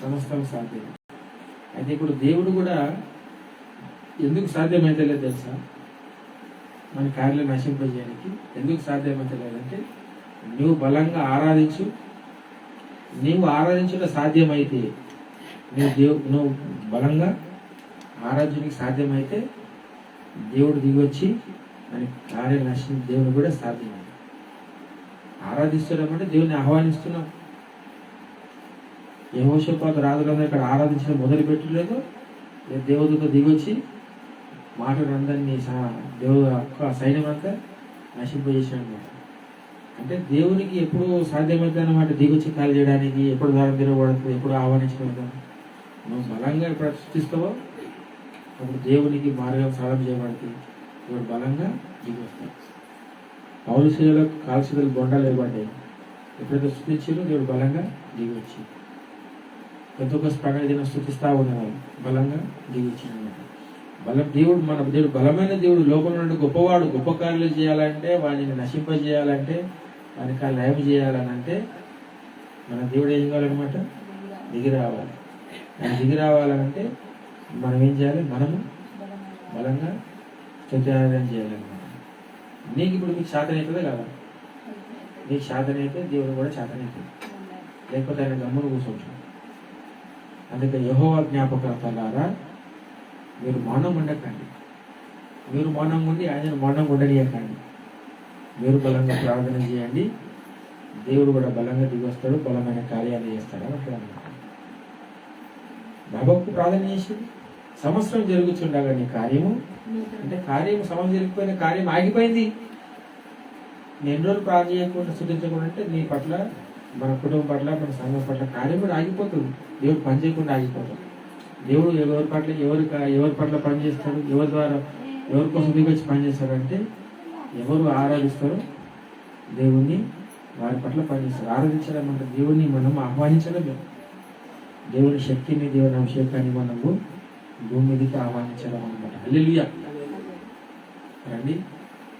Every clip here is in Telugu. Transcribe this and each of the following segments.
సమస్తం సాధ్యం. అయితే ఇప్పుడు దేవుడు కూడా ఎందుకు సాధ్యమైతే లేదు తెలుసా? మన కార్యాలను నశింపజేయడానికి ఎందుకు సాధ్యమైతే లేదంటే, నువ్వు బలంగా ఆరాధించు. నీవు ఆరాధించడం సాధ్యమైతే, నువ్వు బలంగా ఆరాధనకి సాధ్యమైతే దేవుడు దిగొచ్చి మన కార్యాలు నశించి దేవుడు కూడా సాధ్యమైంది. ఆరాధిస్తున్నాం అంటే దేవుని ఆహ్వానిస్తున్నాం. యెహోషాపాతు రాజులందరూ ఇక్కడ ఆరాధించడం మొదలు పెట్టలేదు. దేవుడితో దిగొచ్చి మాటలందరినీ దేవుడు సైన్యం అంతా నశింపజేసాడు. అంటే దేవునికి ఎప్పుడు సాధ్యమవుతుంది అన్నమాట దిగొచ్చి కాల్ చేయడానికి. ఎప్పుడు దారం తిరగబడుతుంది, ఎప్పుడు ఆహ్వానించడం. నువ్వు బలంగా ఎప్పుడు సృష్టిస్తావో అప్పుడు దేవునికి మార్గం సాధన చేయబడుతుంది. దేవుడు బలంగా దిగి వస్తాడు. పౌలు శిలలో కాల్సిదలు బొండాలు ఇవ్వబడ్డాయి. ఎప్పుడైతే స్థుతించారో దేవుడు బలంగా దిగి వచ్చి పెద్దొక్క పండుగ దినం స్థుతిస్తా ఉన్నవాళ్ళు బలంగా దిగి వచ్చినమాట. దేవుడు బలమైన దేవుడు. లోపల నుండి గొప్పవాడు. గొప్ప కార్యాలు చేయాలంటే, వాడిని నశింపజేయాలంటే, వానికి లయం చేయాలని అంటే మన దేవుడు ఏం కావాలన్నమాట? దిగి రావాలి. ఆయన దిగి రావాలంటే మనం ఏం చేయాలి? మనము బలంగా స్తుత్యారాధన చేయాలన్నమాట. నీకు ఇప్పుడు మీకు శాతం అవుతుందా కదా? నీకు శాతం అయితే దేవుడు కూడా శాతం అవుతుంది. లేకపోతే ఆయన గమ్మును కూర్చోవచ్చు. అందుకే యెహోవా జ్ఞాపకర్తలారా, మీరు మౌనం ఉండకండి. మీరు మౌనంగా ఉండి ఆయన మౌనంగా ఉండనియకండి. మీరు బలంగా ప్రార్థన చేయండి. దేవుడు కూడా బలంగా దిగి వస్తాడు, బలమైన కార్యాలు చేస్తాడు అంటాడు. బాబాకు ప్రార్థన చేసి సంవత్సరం జరుగుతుండగా నీ కార్యము అంటే సంవత్సరం జరిగిపోయిన కార్యం ఆగిపోయింది. నేను 2 రోజులు ప్రార్థన చేయకుండా స్థుతించకుండా అంటే నీ పట్ల, మన కుటుంబం పట్ల, మన సంఘం పట్ల కార్యం కూడా ఆగిపోతుంది. దేవుడు పని చేయకుండా ఆగిపోతాడు. దేవుడు ఎవరి పట్ల పనిచేస్తాడు, ఎవరి కోసం దిగొచ్చి పనిచేస్తాడంటే ఎవరు ఆరాధిస్తారో దేవుణ్ణి వారి పట్ల పనిచేస్తారు. ఆరాధించడం అంటే దేవుణ్ణి మనం ఆహ్వానించడమే. దేవుని శక్తిని, దేవుని అభిషేకాన్ని మనము భూమి మీదకి ఆహ్వానించడం అనమాట. హల్లెలూయా. రండి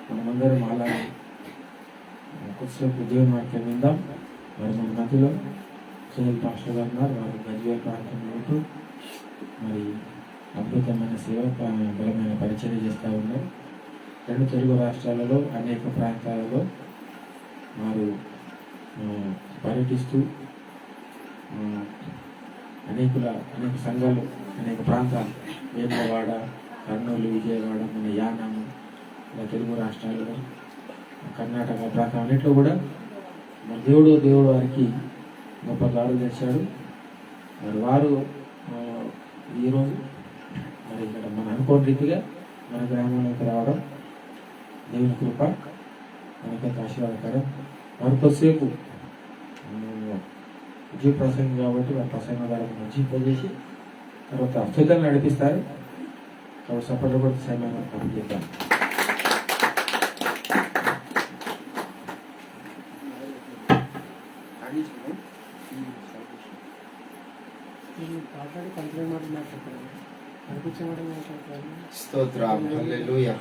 మనమందరం అలా కొద్దిసేపు దేవుని వాక్యం విందాం. మరి మన మధ్యలో సునీల్ పాస్టర్ గారు ఉన్నారు. వారు గజ్వేల్ ప్రాంతంలో ఉంటూ మరి అద్భుతమైన సేవ, బలమైన పరిచయం చేస్తూ ఉన్నారు. 2 తెలుగు రాష్ట్రాలలో అనేక ప్రాంతాలలో వారు పర్యటిస్తూ అనేక సంఘాలు, అనేక ప్రాంతాలు, వేములవాడ, కర్నూలు, విజయవాడ, మన యానాము, ఇలా తెలుగు రాష్ట్రాలలో, కర్ణాటక ప్రాంతం అన్నింటిలో కూడా మన దేవుడు వారికి గొప్ప దారులు తెచ్చాడు. మరి వారు ఈరోజు మరి ఇక్కడ మన అనుకోని రీతిగా మన గ్రామంలోకి రావడం దేవుని కృప, మనకైతే ఆశీర్వాదకరం. వారు కొద్దిసేపు జీవ ప్రసంగం కాబట్టి వారి ప్రసంగం ద్వారా జీవింపజేసి తర్వాత అద్భుతాలు నడిపిస్తారు. కాబట్టి సపోర్ట్ కూడా సమయంలో పని చేద్దాం. స్తోత్రం. హల్లెలూయా.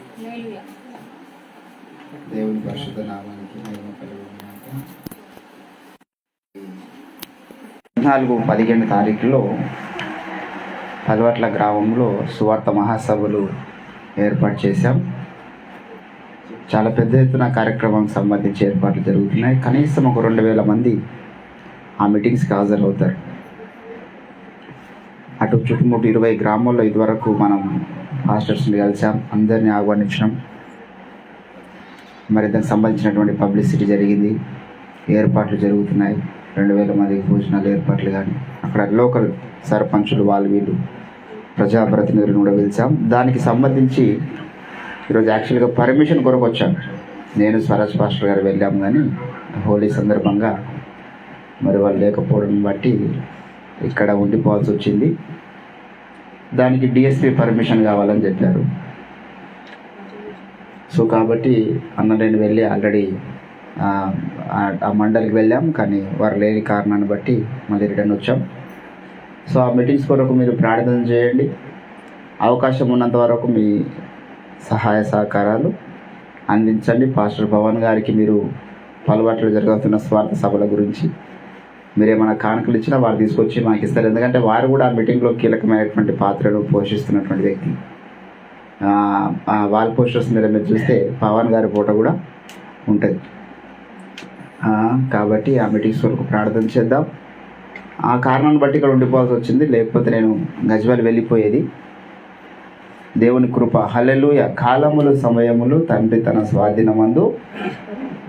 దేవుని పరిశుద్ధ నామానికి మహిమ కలుగునుగాక. 14-15 తారీఖులో పల్వట్ల గ్రామంలో సువార్త మహాసభలు ఏర్పాటు చేశాం. చాలా పెద్ద ఎత్తున కార్యక్రమానికి సంబంధించి ఏర్పాట్లు జరుగుతున్నాయి. కనీసం ఒక 2000 మంది ఆ మీటింగ్స్కి హాజరవుతారు. అటు చుట్టుముట్టు 20 గ్రామాల్లో ఇదివరకు మనం పాస్టర్స్ని కలిసాం, అందరినీ ఆహ్వానించడం. మరి దానికి సంబంధించినటువంటి పబ్లిసిటీ జరిగింది, ఏర్పాట్లు జరుగుతున్నాయి. 2000 మందికి భోజనాలు ఏర్పాట్లు కానీ, అక్కడ లోకల్ సర్పంచులు వీళ్ళు ప్రజాప్రతినిధులను కూడా పిలిచాం. దానికి సంబంధించి ఈరోజు యాక్చువల్గా పర్మిషన్ కొరకు వచ్చాను. నేను స్వరాజ్ పాస్టర్ గారు వెళ్ళాము, కానీ హోలీ సందర్భంగా మరి వాళ్ళు లేకపోవడం బట్టి ఇక్కడ ఉండిపోవాల్సి వచ్చింది. దానికి డిఎస్పీ పర్మిషన్ కావాలని చెప్పారు. సో కాబట్టి నేను వెళ్ళి ఆల్రెడీ ఆ మండలికి వెళ్ళాం, కానీ వారు లేని కారణాన్ని బట్టి మళ్ళీ రిటర్న్ వచ్చాం. సో ఆ మీటింగ్స్ కొరకు మీరు ప్రార్థన చేయండి. అవకాశం ఉన్నంత వరకు మీ సహాయ సహకారాలు అందించండి. పాస్టర్ పవన్ గారికి మీరు పలుబాట్లు జరుగుతున్న స్వార్థ సభల గురించి మీరు ఏమైనా కానుకలు ఇచ్చినా వారు తీసుకొచ్చి మాకు ఇస్తారు. ఎందుకంటే వారు కూడా ఆ మీటింగ్లో కీలకమైనటువంటి పాత్రను పోషిస్తున్నటువంటి వ్యక్తి. వాల్ పోస్టర్స్ మీద మీరు చూస్తే పవన్ గారి ఫోటో కూడా ఉంటుంది. కాబట్టి ఆ మీటింగ్స్ వరకు ప్రార్థన చేద్దాం. ఆ కారణాన్ని బట్టి ఇక్కడ ఉండిపోవాల్సి వచ్చింది, లేకపోతే నేను గజ్వేల్ వెళ్ళిపోయేది. దేవుని కృప. హల్లెలూయా. కాలములు సమయములు తండ్రి తన స్వాధీనమందు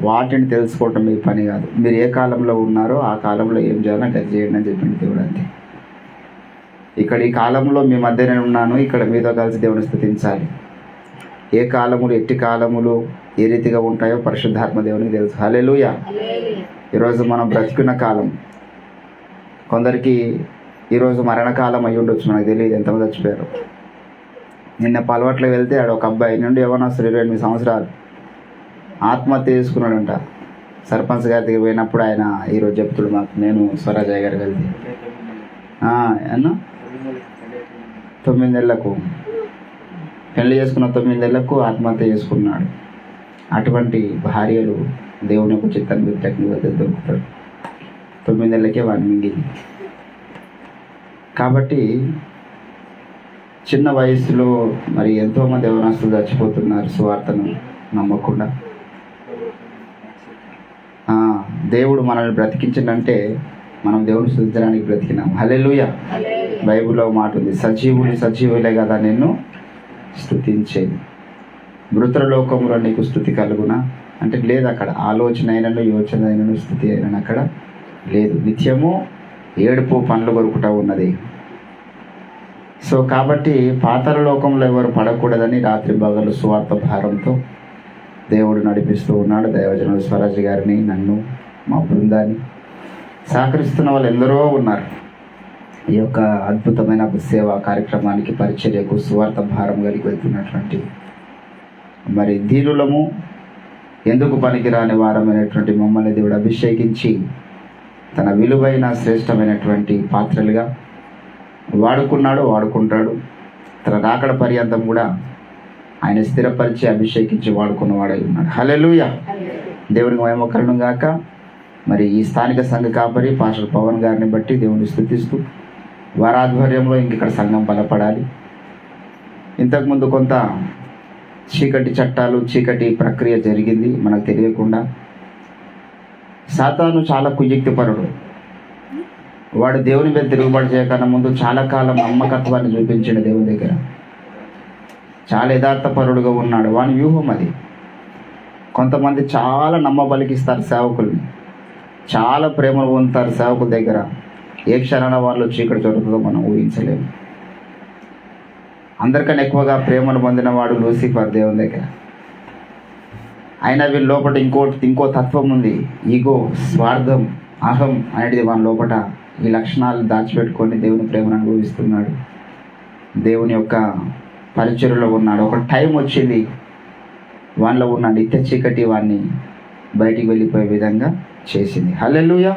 వాటిని తెలుసుకోవటం మీ పని కాదు. మీరు ఏ కాలంలో ఉన్నారో ఆ కాలంలో ఏం చేయాలో గది చేయండి అని చెప్పింది దేవుడు. అంతే. ఇక్కడ ఈ కాలంలో మీ మధ్య నేను ఉన్నాను, ఇక్కడ మీతో కలిసి దేవుని స్తుతించాలి. ఏ కాలములు ఎట్టి కాలములు ఏ రీతిగా ఉంటాయో పరిశుద్ధాత్మ దేవునికి తెలుసు. హల్లెలూయా. ఈరోజు మనం బ్రతికున్న కాలం, కొందరికి ఈరోజు మరణకాలం అయ్యి ఉండొచ్చు, మనకు తెలియదు ఎంతమంది చచ్చిపోయారు. నిన్న పలవట్లో వెళ్తే ఆడ ఒక అబ్బాయి నుండి యవ్వనస్తుడు 28 సంవత్సరాలు ఆత్మహత్య చేసుకున్నాడంట. సర్పంచ్ గారి దగ్గర పోయినప్పుడు ఆయన ఈరోజు చెప్తుడు మాకు, నేను స్వరాజయ్య గారికి వెళ్తే అన్న 9 నెలలకు పెళ్లి చేసుకున్న 9 నెలలకు ఆత్మహత్య చేసుకున్నాడు. అటువంటి భార్యలు దేవుని యొక్క చిత్తాన్ని వ్యతిరేకంగా దొరుకుతారు. 9 నెలలకే వాడిని మింగింది. కాబట్టి చిన్న వయసులో మరి ఎంతోమంది యవనస్తులు చచ్చిపోతున్నారు సువార్తను నమ్మకుండా. దేవుడు మనల్ని బ్రతికించిందంటే మనం దేవుని స్తుతించడానికి బ్రతికినాం. హల్లెలూయా. బైబిల్లో మాట ఉంది, సజీవులే కదా నిన్ను స్తుతించేది. మృతుల లోకంలో నీకు స్తుతి కలుగునా అంటే లేదు. అక్కడ ఆలోచన అయినను యోచన అయినను స్తుతి అయినను అక్కడ లేదు. నిత్యము ఏడుపు పండ్లు కొరుకుట ఉన్నది. సో కాబట్టి పాతాళ లోకంలో ఎవరు పడకూడదని రాత్రి పగలు సువార్త భారంతో దేవుడు నడిపిస్తూ ఉన్నాడు. దైవజనుడు స్వరాజ్ గారిని, నన్ను, మా బృందాన్ని సహకరిస్తున్న వాళ్ళు ఎందరో ఉన్నారు. ఈ యొక్క అద్భుతమైన సేవా కార్యక్రమానికి, పరిచర్యకు, సువార్త భారం కలిగి వెళ్తున్నటువంటి మరి దీనులము, ఎందుకు పనికిరాని వారమైనటువంటి మమ్మల్ని దేవుడు అభిషేకించి తన విలువైన శ్రేష్టమైనటువంటి పాత్రలుగా వాడుకున్నాడు, వాడుకుంటాడు. తన రాకడ పర్యంతం కూడా ఆయన స్థిరపరిచి అభిషేకించి వాడుకున్నవాడై ఉన్నాడు. హల్లెలూయా. దేవునికి మహిమ గాక. మరి ఈ స్థానిక సంఘ కాపరి పాస్టర్ పవన్ గారిని బట్టి దేవుని స్తుతిస్తూ వారి ఆధ్వర్యంలో ఇక్కడ సంఘం బలపడాలి. ఇంతకుముందు కొంత చీకటి చట్టాలు, చీకటి ప్రక్రియ జరిగింది మనకు తెలియకుండా. సాతాను చాలా కుయుక్తిపరుడు. వాడు దేవుని మీద తిరుగుబాటు చేయకన్నా ముందు చాలా కాలం నమ్మకత్వాన్ని చూపించాడు దేవుని దగ్గర. చాలా యథార్థపరుడుగా ఉన్నాడు. వాని వ్యూహం అది. కొంతమంది చాలా నమ్మబలికిస్తారు సేవకుల్ని, చాలా ప్రేమను పొందుతారు సేవకుల దగ్గర. ఏ క్షణాన వాళ్ళు చీకటి జరుగుతుందో మనం ఊహించలేము. అందరికన్నా ఎక్కువగా ప్రేమను పొందిన వాడు లూసిఫర్ దేవుని దగ్గర. అయినా వీళ్ళ లోపల ఇంకో తత్వం ఉంది. ఈగో, స్వార్థం, అహం అనేది వాని లోపల ఈ లక్షణాలు దాచిపెట్టుకొని దేవుని ప్రేమను అనుభవిస్తున్నాడు. దేవుని యొక్క పరిచర్యలో ఉన్నాడు. ఒక టైం వచ్చింది, వానిలో ఉన్న నిత్య చీకటి వాడిని బయటికి వెళ్ళిపోయే విధంగా చేసింది. హల్లెలూయా.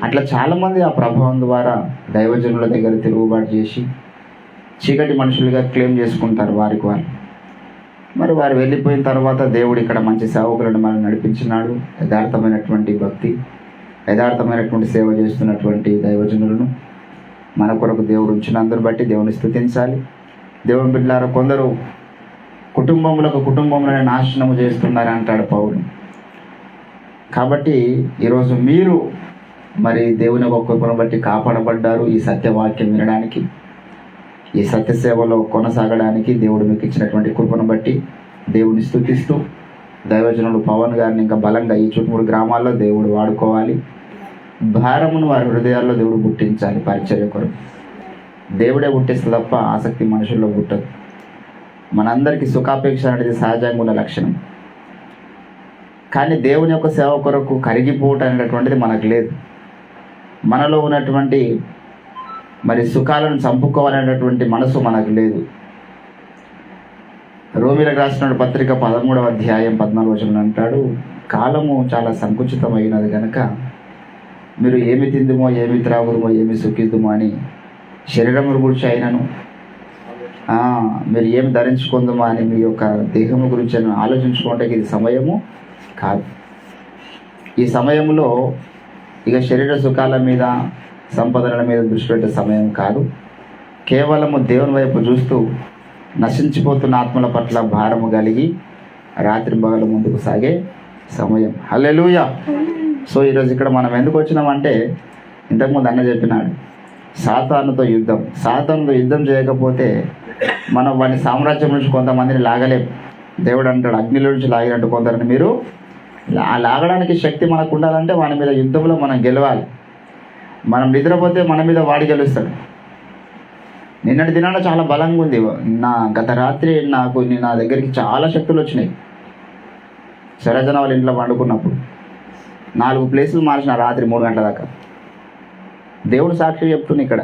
అట్లా చాలామంది ఆ ప్రభావం ద్వారా దైవజనుల దగ్గర తిరుగుబాటు చేసి చీకటి మనుషులుగా క్లెయిమ్ చేసుకుంటారు వారికి వారు. మరి వారు వెళ్ళిపోయిన తర్వాత దేవుడు ఇక్కడ మంచి సేవకులను మనం నడిపించినాడు. యథార్థమైనటువంటి భక్తి, యథార్థమైనటువంటి సేవ చేస్తున్నటువంటి దైవజనులను మన కొరకు దేవుడు ఉంచినందుని బట్టి దేవుని స్తుతించాలి. దేవుని బిడ్డలారా, కొందరు కుటుంబంలోనే నాశనము చేస్తున్నారు అంటాడు పౌలు. కాబట్టి ఈరోజు మీరు మరి దేవుని యొక్క కృపను బట్టి కాపాడబడ్డారు. ఈ సత్యవాక్యం వినడానికి, ఈ సత్య సేవలో కొనసాగడానికి దేవుడు మీకు ఇచ్చినటువంటి కృపను బట్టి దేవుని స్తుతిస్తూ దైవజనుడు పవన్ గారిని ఇంకా బలంగా ఈ చుట్టుముడు గ్రామాల్లో దేవుడు వాడుకోవాలి. భారమును వారి హృదయాల్లో దేవుడు పుట్టించాలి. పరిచర్య కొరకు దేవుడే పుట్టిస్తే తప్ప ఆసక్తి మనుషుల్లో పుట్టదు. మనందరికీ సుఖాపేక్ష అనేది సహజంగా ఉన్న లక్షణం. కానీ దేవుని యొక్క సేవ కొరకు కరిగిపోవటం అనేటటువంటిది మనకు లేదు. మనలో ఉన్నటువంటి మరి సుఖాలను చంపుకోవాలనేటువంటి మనసు మనకు లేదు. రోమిలకు రాసిన పత్రిక 13వ అధ్యాయం 14వ వచనం అంటాడు, కాలము చాలా సంకుచితమైనది కనుక మీరు ఏమి తిందుమో, ఏమి త్రాగుదుమో, ఏమి సుఖిద్దుమో అని శరీరము గురించి అయినను మీరు ఏమి ధరించుకుందామో అని మీ యొక్క దేహము గురించి ఆలోచించుకుంటే ఇది సమయము కాదు. ఈ సమయంలో ఇక శరీర సుఖాల మీద, సంపదల మీద దృష్టి పెట్టే సమయం కాదు. కేవలము దేవుని వైపు చూస్తూ నశించిపోతున్న ఆత్మల పట్ల భారము కలిగి రాత్రి పగలు ముందుకు సాగే సమయం. హల్లెలూయా. సో ఈరోజు ఇక్కడ మనం ఎందుకు వచ్చినామంటే, ఇంతకుముందు అన్న చెప్పినాడు, సాతానుతో యుద్ధం చేయకపోతే మనం వాని సామ్రాజ్యం నుంచి కొంతమందిని లాగలేం. దేవుడు అంటాడు, అగ్నిలో నుంచి లాగినట్టు కొందరిని మీరు లాగడానికి శక్తి మనకు ఉండాలంటే వాని మీద యుద్ధంలో మనం గెలవాలి. మనం నిద్రపోతే మన మీద వాడి గెలుస్తాడు. నిన్నటి దినాన చాలా బలంగా ఉంది. గత రాత్రి నా దగ్గరికి చాలా శక్తులు వచ్చినాయి. సరజన వాళ్ళ ఇంట్లో పండుకున్నప్పుడు 4 ప్లేసులు మార్చిన రాత్రి 3 గంటల దాకా. దేవుడు సాక్షి చెప్తుంది. ఇక్కడ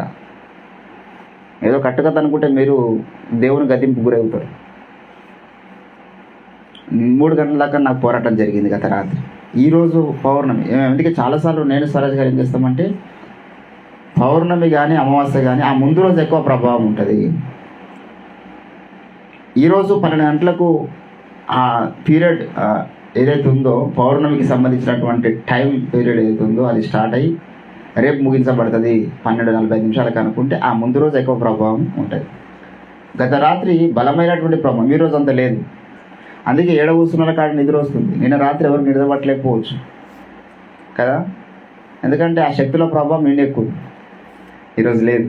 ఏదో కట్టుకథ అనుకుంటే మీరు దేవుని గతింపు గురవుతారు. 3 గంటల దాకా నాకు పోరాటం జరిగింది గత రాత్రి. ఈరోజు పౌర్ణమి. అందుకే చాలాసార్లు నేను సరజ్ గారు ఏం చేస్తామంటే, పౌర్ణమి కానీ అమావాస్య కానీ ఆ ముందు రోజు ఎక్కువ ప్రభావం ఉంటుంది. ఈరోజు 12 గంటలకు ఆ పీరియడ్ ఏదైతే ఉందో, పౌర్ణమికి సంబంధించినటువంటి టైం పీరియడ్ ఏదైతే ఉందో అది స్టార్ట్ అయ్యి రేపు ముగించబడుతుంది 12:45 నిమిషాలకు అనుకుంటే ఆ ముందు రోజు ఎక్కువ ప్రభావం ఉంటుంది. గత రాత్రి బలమైనటువంటి ప్రభావం, ఈ రోజు అంత లేదు. అందుకే ఏడ కూర్చున్న కాడ నిద్ర వస్తుంది. నిన్న రాత్రి ఎవరు నిద్ర పట్టలేకపోవచ్చు కదా, ఎందుకంటే ఆ శక్తిలో ప్రభావం నిండి ఎక్కువ, ఈరోజు లేదు.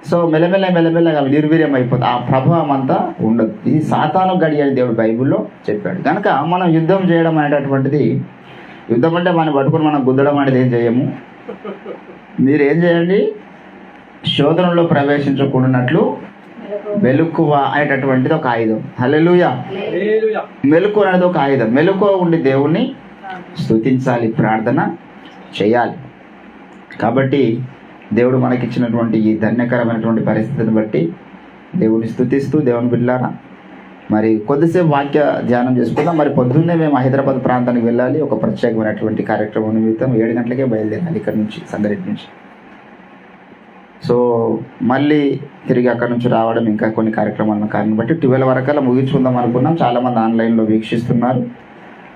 సో మెల్లమెల్లగా నిర్వీర్యం అయిపోతుంది, ఆ ప్రభావం అంతా ఉండదు. ఇది సాతాను గడి అని దేవుడు బైబిల్లో చెప్పాడు. కనుక మనం యుద్ధం చేయడం అనేటటువంటిది, యుద్ధం అంటే మనం పట్టుకుని మనం గుద్దడం అనేది ఏం చేయము. మీరు ఏం చేయండి, శోధనలో ప్రవేశించకుండానట్లు మెలకువ అనేటటువంటిది ఒక ఆయుధం. హల్లెలూయా. మెలకువ అనేది ఒక ఆయుధం. మెలకువ ఉండి దేవుణ్ణి స్తుతించాలి, ప్రార్థన చేయాలి. కాబట్టి దేవుడు మనకిచ్చినటువంటి ఈ ధన్యకరమైనటువంటి పరిస్థితిని బట్టి దేవుని స్తుతిస్తూ, దేవుని బిడ్డలారా మరి కొద్దిసేపు వాక్య ధ్యానం చేసుకుందాం. మరి పొద్దున్నే మేము హైదరాబాద్ ప్రాంతానికి వెళ్ళాలి. ఒక ప్రత్యేకమైనటువంటి కార్యక్రమం నిమిత్తం 7 గంటలకే బయలుదేరాలి ఇక్కడ నుంచి, సంగారెడ్డి నుంచి. సో మళ్ళీ తిరిగి అక్కడ నుంచి రావడం, ఇంకా కొన్ని కార్యక్రమాలను కారణం బట్టి 12 వరకల్లా ముగించుకుందాం అనుకున్నాం. చాలామంది ఆన్లైన్లో వీక్షిస్తున్నారు.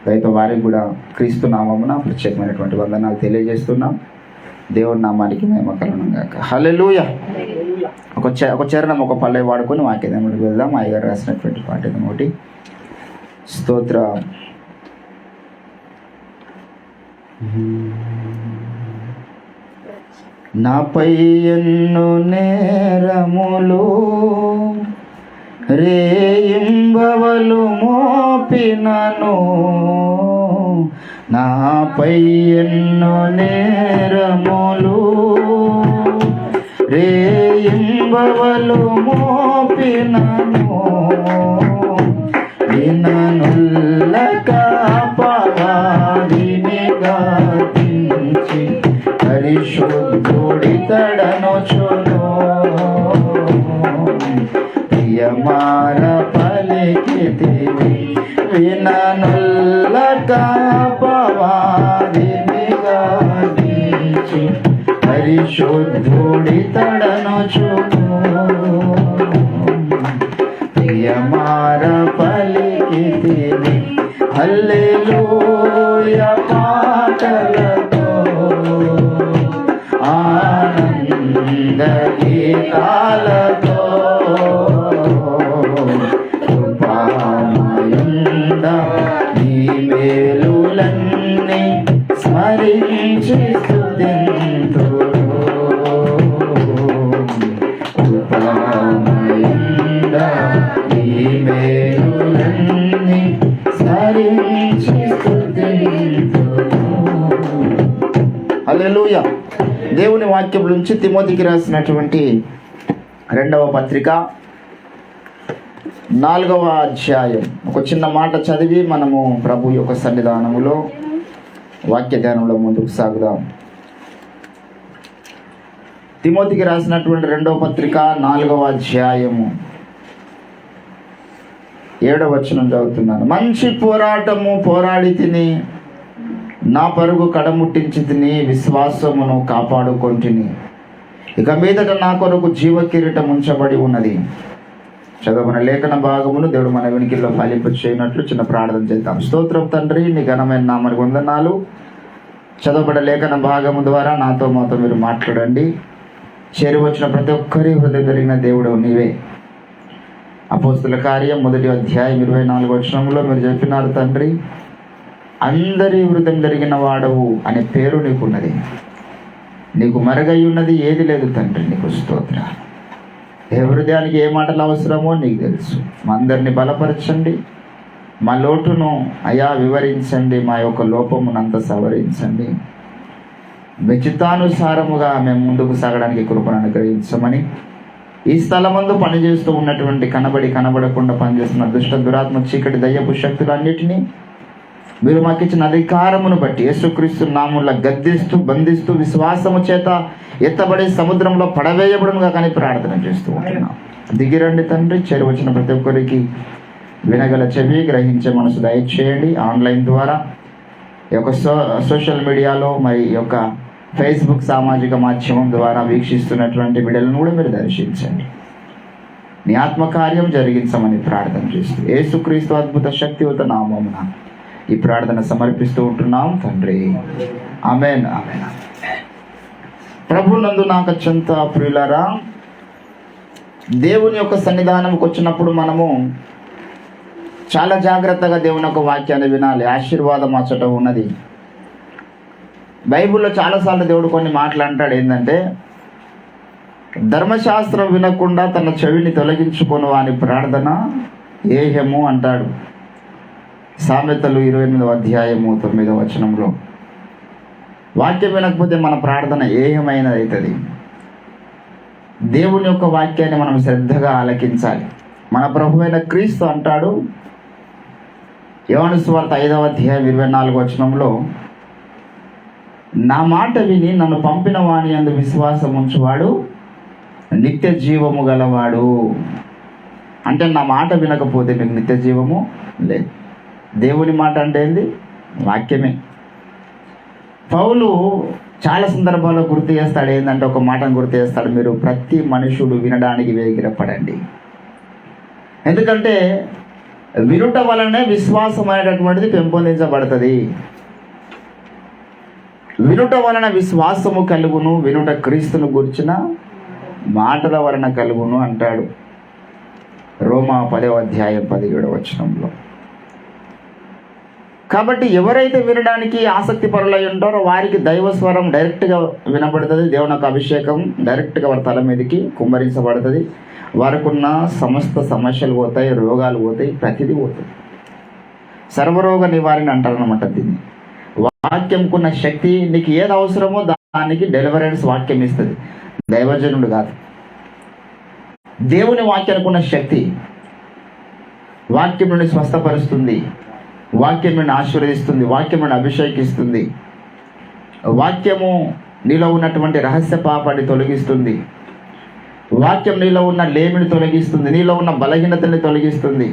దయతో వారికి కూడా క్రీస్తు నామమున ప్రత్యేకమైనటువంటి వందనాలు తెలియజేస్తున్నాం. దేవుడి నామానికి మహిమ కలుగును గాక. హల్లెలూయా. ఒక చరణం, ఒక పల్లె వాడుకొని వాక్యముడికి వెళ్దాం. అయ్యగారు రాసినటువంటి పాట ఒకటి. స్తోత్ర. నాపై ఎన్నో నేరములు రేయింబవలు మోపినను, నాపై ఎన్నో నేరములు రేయింబవలు మోపినను, విననుల్లక అపవాదిని గాతించి పరిశుద్ధుడితడనొచ్చును, ప్రియమార పలికితివి విననుల్లక అపవాదిని గాతించి పరిశుద్ధుడితడనొచ్చును, ప్రియమార పలికితివి హల్లెలూయా పాటలతో ఆనంద గీతాలతో, కృపామయుండ నీ మేలులన్నీ స్మరించి స్తుతింతురు, కృపామయుండ నీ మేలులన్నీ స్మరించి స్తుతింతురు. హల్లెలూయా. దేవుని వాక్యం నుంచి తిమోతికి రాసినటువంటి 2వ పత్రిక 4వ అధ్యాయం ఒక చిన్న మాట చదివి మనము ప్రభు యొక్క సన్నిధానములో వాక్య ధ్యానంలో ముందుకు సాగుదాం. తిమోతికి రాసినటువంటి 2వ పత్రిక 4వ అధ్యాయము 7వ వచనం చదువుతున్నాను. మంచి పోరాటము పోరాడి తిని, నా పరుగు కడముట్టించి తిని, విశ్వాసమును కాపాడుకొంటిని. ఇక మీదట నా కొరకు జీవ కిరీటం ఉంచబడి ఉన్నది. చదవన లేఖన భాగమును దేవుడు మన వెనుకల్లో ఫలింప చేయనట్లు చిన్న ప్రార్థన చేద్దాం. స్తోత్రం తండ్రి, నీ ఘనమైన నామనికి వందనాలు. చదవబడ్డ లేఖన భాగము ద్వారా మాతో మీరు మాట్లాడండి. చేరి వచ్చిన ప్రతి ఒక్కరి హృదయం జరిగిన దేవుడు నీవే. అపోస్తుల కార్యం 1వ అధ్యాయం 24వ వచనంలో మీరు చెప్పినారు, తండ్రి అందరి హృదయం జరిగిన వాడవు అనే పేరు నీకున్నది, నీకు మరుగై ఉన్నది ఏది లేదు తండ్రి. నీకు స్తోత్ర. ఏ హృదయానికి ఏ మాటలు అవసరమో నీకు తెలుసు. మా అందరిని బలపరచండి, మా లోటును అయా వివరించండి, మా యొక్క లోపమునంత సవరించండి. మీ చిత్తానుసారముగా మేము ముందుకు సాగడానికి కృపను అనుగ్రహించమని, ఈ స్థలమందు పనిచేస్తూ ఉన్నటువంటి కనబడకుండా పనిచేస్తున్న దుష్ట దురాత్మ చీకటి దయ్యపు శక్తులన్నిటినీ మీరు మాకు ఇచ్చిన అధికారమును బట్టి యేసుక్రీస్తు నామములో గద్దిస్తూ బంధిస్తూ విశ్వాసము చేత ఎత్తబడి సముద్రంలో పడవేయబడునుగా కానీ ప్రార్థన చేస్తూ ఉంటున్నాం. దిగిరండి తండ్రి. చేరువచ్చిన ప్రతి ఒక్కరికి వినగల చెవి, గ్రహించే మనసు దయచేయండి. ఆన్లైన్ ద్వారా ఈ యొక్క సోషల్ మీడియాలో మరి ఈ యొక్క ఫేస్బుక్ సామాజిక మాధ్యమం ద్వారా వీక్షిస్తున్నటువంటి బిడ్డలను కూడా మీరు దర్శించండి. నీ ఆత్మకార్యం జరిగించమని ప్రార్థన చేస్తూ యేసుక్రీస్తు అద్భుత శక్తివంత నామమున ఈ ప్రార్థన సమర్పిస్తూ ఉంటున్నాం తండ్రి. ఆమేన్. ఆమేన్. ప్రభునందు నాకు అత్యంత ప్రియులారా, దేవుని యొక్క సన్నిధానంకి వచ్చినప్పుడు మనము చాలా జాగ్రత్తగా దేవుని యొక్క వాక్యాన్ని వినాలి. ఆశీర్వాదం అచ్చట ఉన్నది. బైబిల్లో చాలాసార్లు దేవుడు కొన్ని మాటలు అంటాడు. ఏంటంటే, ధర్మశాస్త్రం వినకుండా తన చెవిని తొలగించుకొని వాని ప్రార్థన ఏహ్యము అంటాడు. సామెతలు 28వ అధ్యాయము 9వ వచనంలో వాక్యం వినకపోతే మన ప్రార్థన ఏహ్యమైనది అవుతుంది. దేవుని యొక్క వాక్యాన్ని మనం శ్రద్ధగా ఆలకించాలి. మన ప్రభువైన క్రీస్తు అంటాడు, యోహాను సువార్త 5వ అధ్యాయం 24వ వచనంలో, నా మాట విని నన్ను పంపిన వాని యందు విశ్వాసం ఉంచువాడు నిత్య జీవము గలవాడు. అంటే నా మాట వినకపోతే మీకు నిత్య జీవము లేదు. దేవుని మాట అంటే ఏంది? వాక్యమే. పౌలు చాలా సందర్భాల్లో గుర్తు చేస్తాడు. ఏంటంటే, ఒక మాటను గుర్తు చేస్తాడు, మీరు ప్రతి మనుషుడు వినడానికి వేగిరపడండి. ఎందుకంటే వినుట వలనే విశ్వాసం అనేటటువంటిది పెంపొందించబడుతుంది. వినుట వలన విశ్వాసము కలుగును, వినుట క్రీస్తును గుర్చిన మాటల వలన కలుగును అంటాడు రోమా 10వ అధ్యాయం 17వ వచనంలో. కాబట్టి ఎవరైతే వినడానికి ఆసక్తి పరులై ఉంటారో వారికి దైవస్వరం డైరెక్ట్గా వినబడుతుంది. దేవుని యొక్క అభిషేకం డైరెక్ట్గా వారి తల మీదకి కుమ్మరించబడుతుంది. వారికి ఉన్న సమస్త సమస్యలు పోతాయి, రోగాలు పోతాయి, ప్రతిదీ పోతుంది. సర్వరోగ నివారణ అంటారనమాట దీన్ని. వాక్యంకున్న శక్తి, నీకు ఏది అవసరమో దానికి డెలివరెన్స్ వాక్యం ఇస్తుంది, దైవజనుడు కాదు. దేవుని వాక్యానికి ఉన్న శక్తి వాక్యం నుండి స్వస్థపరుస్తుంది, వాక్యం నుండి ఆశీర్వదిస్తుంది, వాక్యం నుండి అభిషేకిస్తుంది. వాక్యము నీలో ఉన్నటువంటి రహస్య పాపాన్ని తొలగిస్తుంది. వాక్యం నీలో ఉన్న లేమిని తొలగిస్తుంది, నీలో ఉన్న బలహీనతని తొలగిస్తుంది.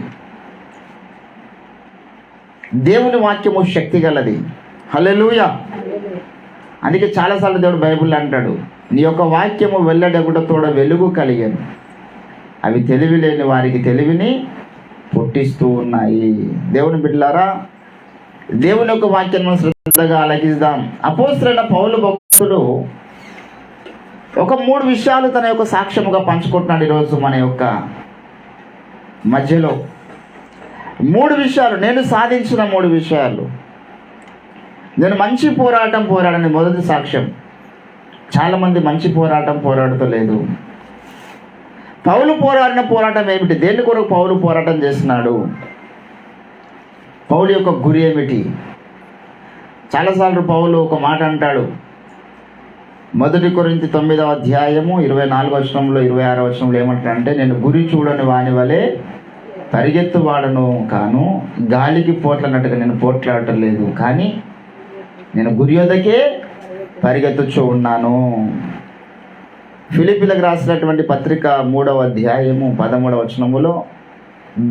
దేవుని వాక్యము శక్తి గలది. హల్లెలూయా. అందుకే చాలాసార్లు దేవుడు బైబిల్లో అంటాడు, నీ యొక్క వాక్యము వెల్లడగుటతోడ వెలుగు కలిగాను, అవి తెలివి లేని వారికి తెలివిని పుట్టిస్తూ ఉన్నాయి. దేవుని బిడ్డలారా, దేవుని యొక్క వాక్యాన్ని మనం శ్రద్ధగా ఆలకిద్దాం. అపోస్తలుడైన పౌలు భక్తుడు ఒక 3 విషయాలు తన యొక్క సాక్ష్యముగా పంచుకుంటున్నాడు ఈరోజు మన యొక్క మధ్యలో. 3 విషయాలు, నేను సాధించిన 3 విషయాలు. నేను మంచి పోరాటం పోరాడని మొదటి సాక్ష్యం. చాలామంది మంచి పోరాటం పోరాడుతలేదు. పౌలు పోరాడిన పోరాటం ఏమిటి? దేని కొరకు పౌలు పోరాటం చేస్తున్నాడు? పౌలు యొక్క గురి ఏమిటి? చాలాసార్లు పౌలు ఒక మాట అంటాడు. 1 కొరింథీ 9వ అధ్యాయము 24వ వచనంలో 26వ వచనంలో ఏమంటాడంటే, నేను గురి చూడని వాని వలె పరిగెత్తువాడను కాను, గాలికి పోట్లన్నట్టుగా నేను పోట్లాడటం లేదు, కానీ నేను గురి యొద్దకే పరిగెత్తుచూ ఉన్నాను. ఫిలిప్పీలకు రాసినటువంటి పత్రిక 3వ అధ్యాయము 13వ వచనములో,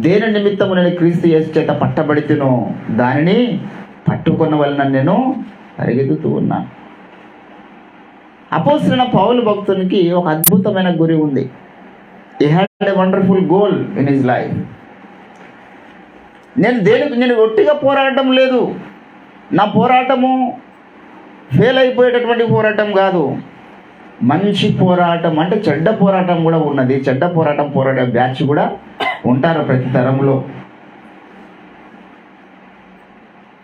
దేని నిమిత్తము నేను క్రీస్తు యేసు చేత పట్టబడితినో దానిని పట్టుకున్న వలన నేను పరిగెత్తుతూ ఉన్నాను. అపోస్తలుడైన పౌలు భక్తునికి ఒక అద్భుతమైన గురి ఉంది. He had a wonderful goal in his life. నేను ఒట్టిగా పోరాడటం లేదు. నా పోరాటము ఫెయిల్ అయిపోయేటటువంటి పోరాటం కాదు, మంచి పోరాటం. అంటే చెడ్డ పోరాటం కూడా ఉన్నది. చెడ్డ పోరాటం పోరాడే బ్యాచ్ కూడా ఉంటారు ప్రతి తరంలో.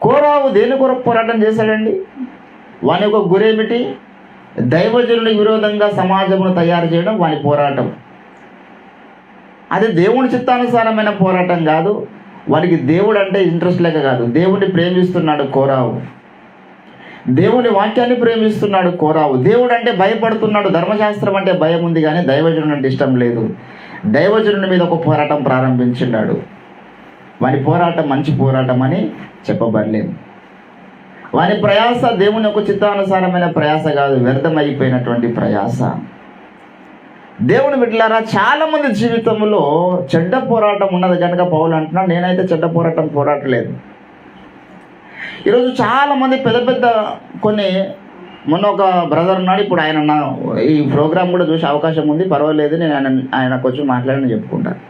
కోరావు దేని కొరకు పోరాటం చేశాడండి? వాని యొక్క గురేమిటి? దైవజనునికి విరోధంగా సమాజమును తయారు చేయడం వాని పోరాటం. అది దేవుని చిత్తానుసారమైన పోరాటం కాదు. వానికి దేవుడు అంటే ఇంట్రెస్ట్ లేక కాదు, దేవుని ప్రేమిస్తున్నాడు కోరావు. దేవుని వాక్యాన్ని ప్రేమిస్తున్నాడు కోరావు. దేవుడు అంటే భయపడుతున్నాడు. ధర్మశాస్త్రం అంటే భయం ఉంది, కానీ దైవజనుడు అంటే ఇష్టం లేదు. దైవజనుడి మీద ఒక పోరాటం ప్రారంభించినాడు. వాని పోరాటం మంచి పోరాటం అని చెప్పబడలేదు. వాని ప్రయాస దేవుని యొక్క చిత్తానుసారమైన ప్రయాస కాదు, వ్యర్థమైపోయినటువంటి ప్రయాస. దేవుని బిడ్డలారా, చాలా మంది జీవితంలో చెడ్డ పోరాటం ఉన్నది కనుక పౌలు అంటున్నాడు, నేనైతే చెడ్డ పోరాటం పోరాటలేదు. ఈరోజు చాలా మంది పెద్ద పెద్ద మొన్న ఒక బ్రదర్ ఉన్నాడు, ఇప్పుడు ఆయన ఈ ప్రోగ్రామ్ కూడా చూసే అవకాశం ఉంది, పర్వాలేదు, నేను ఆయనకు వచ్చి మాట్లాడని చెప్పుకుంటాను.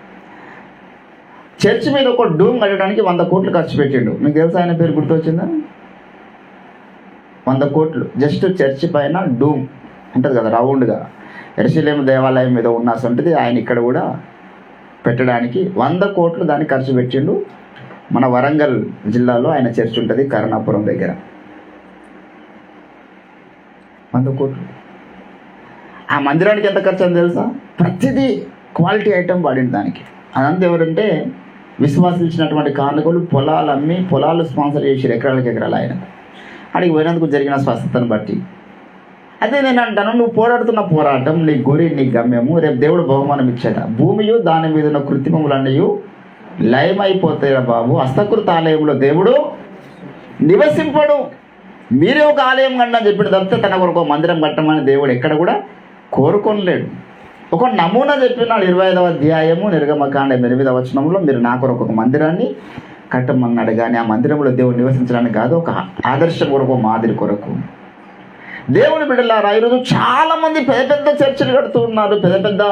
చర్చ్ మీద ఒక డూమ్ కట్టడానికి 100 కోట్లు ఖర్చు పెట్టిండు. మీకు తెలుసా ఆయన పేరు? గుర్తొచ్చిందా? 100 కోట్లు జస్ట్ చర్చ్ పైన డూమ్ ఉంటుంది కదా, రౌండ్గా యెరూషలేము దేవాలయం మీద ఉన్న అసంటిది ఆయన ఇక్కడ కూడా పెట్టడానికి 100 కోట్లు దానికి ఖర్చు పెట్టిండు. మన వరంగల్ జిల్లాలో ఆయన చర్చ్ ఉంటుంది, కరుణాపురం దగ్గర. 100 కోట్లు. ఆ మందిరానికి ఎంత ఖర్చు అని తెలుసా? ప్రతిదీ క్వాలిటీ ఐటెం వాడింది దానికి. అదంతా ఎవరంటే విశ్వాసించినటువంటి కానుకలు, పొలాలు అమ్మి పొలాలు స్పాన్సర్ చేసి ఎకరాలకు ఆయన అడిగి పోయినందుకు జరిగిన స్వస్థతను బట్టి. అదే నేను అంటాను, నువ్వు పోరాడుతున్న పోరాటం, నీ గురి, నీ గమ్యము, రేపు దేవుడు బహుమానం ఇచ్చాట. భూమియు దాని మీద ఉన్న కృత్రిమములన్నీ లయమైపోతాయి బాబు. హస్తకృత ఆలయంలో దేవుడు నివసింపడు. మీరే ఒక ఆలయం కండి అని చెప్పిన తప్పితే తన కొరకు మందిరం కట్టమని దేవుడు ఎక్కడ కూడా కోరుకోలేడు. ఒక నమూనా చెప్పినాడు 25వ అధ్యాయము నిర్గమకాండ 8వ వచనంలో, మీరు నా కొరకు ఒక మందిరాన్ని కట్టమన్నాడు. కానీ ఆ మందిరంలో దేవుడు నివసించడానికి కాదు, ఒక ఆదర్శం కొరకు, మాదిరి కొరకు. దేవుని బిడ్డలారా, ఈరోజు చాలా మంది పెద్ద పెద్ద చర్చలు కడుతూ ఉన్నారు, పెద్ద పెద్ద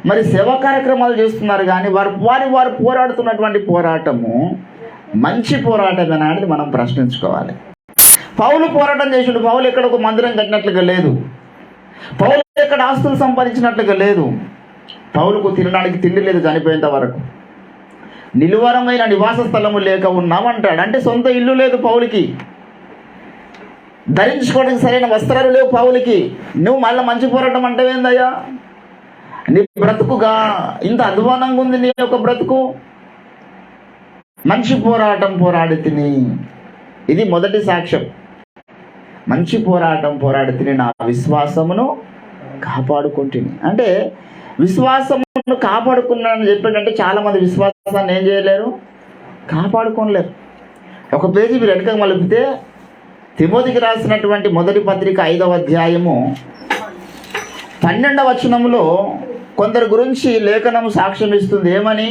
మరి సేవా కార్యక్రమాలు చేస్తున్నారు. కానీ వారు పోరాడుతున్నటువంటి పోరాటము మంచి పోరాటం అనేది మనం ప్రశ్నించుకోవాలి. పౌలు పోరాటం చేసిండు. పౌలు ఎక్కడ ఒక మందిరం కట్టినట్లుగా లేదు. పౌలు ఎక్కడ ఆస్తులు సంపాదించినట్లుగా లేదు. పౌలుకు తినడానికి తిండి లేదు చనిపోయేంత వరకు. నిలువరమైన నివాస స్థలము లేక ఉన్నామంటాడు. అంటే సొంత ఇల్లు లేదు పౌలుకి, ధరించుకోవడానికి సరైన వస్త్రాలు లేవు పౌలుకి. నువ్వు మళ్ళీ మంచి పోరాటం అంటే ఏందయ్యా? నీ బ్రతుకుగా ఇంత అధ్వానంగా ఉంది నీ యొక్క బ్రతుకు. మంచి పోరాటం పోరాడి తిని, ఇది మొదటి సాక్ష్యం. మంచి పోరాటం పోరాడి తిని నా విశ్వాసమును కాపాడుకుంటుని. అంటే విశ్వాసమును కాపాడుకున్నానని చెప్పాడంటే చాలా మంది విశ్వాసాన్ని ఏం చేయలేరు, కాపాడుకోలేరు. ఒక పేజీ మీరు వెనక మలిపితే తిమోతికి రాసినటువంటి మొదటి పత్రిక 5వ అధ్యాయము 12వ వచనంలో కొందరి గురించి లేఖనము సాక్ష్యం ఇస్తుంది. ఏమని?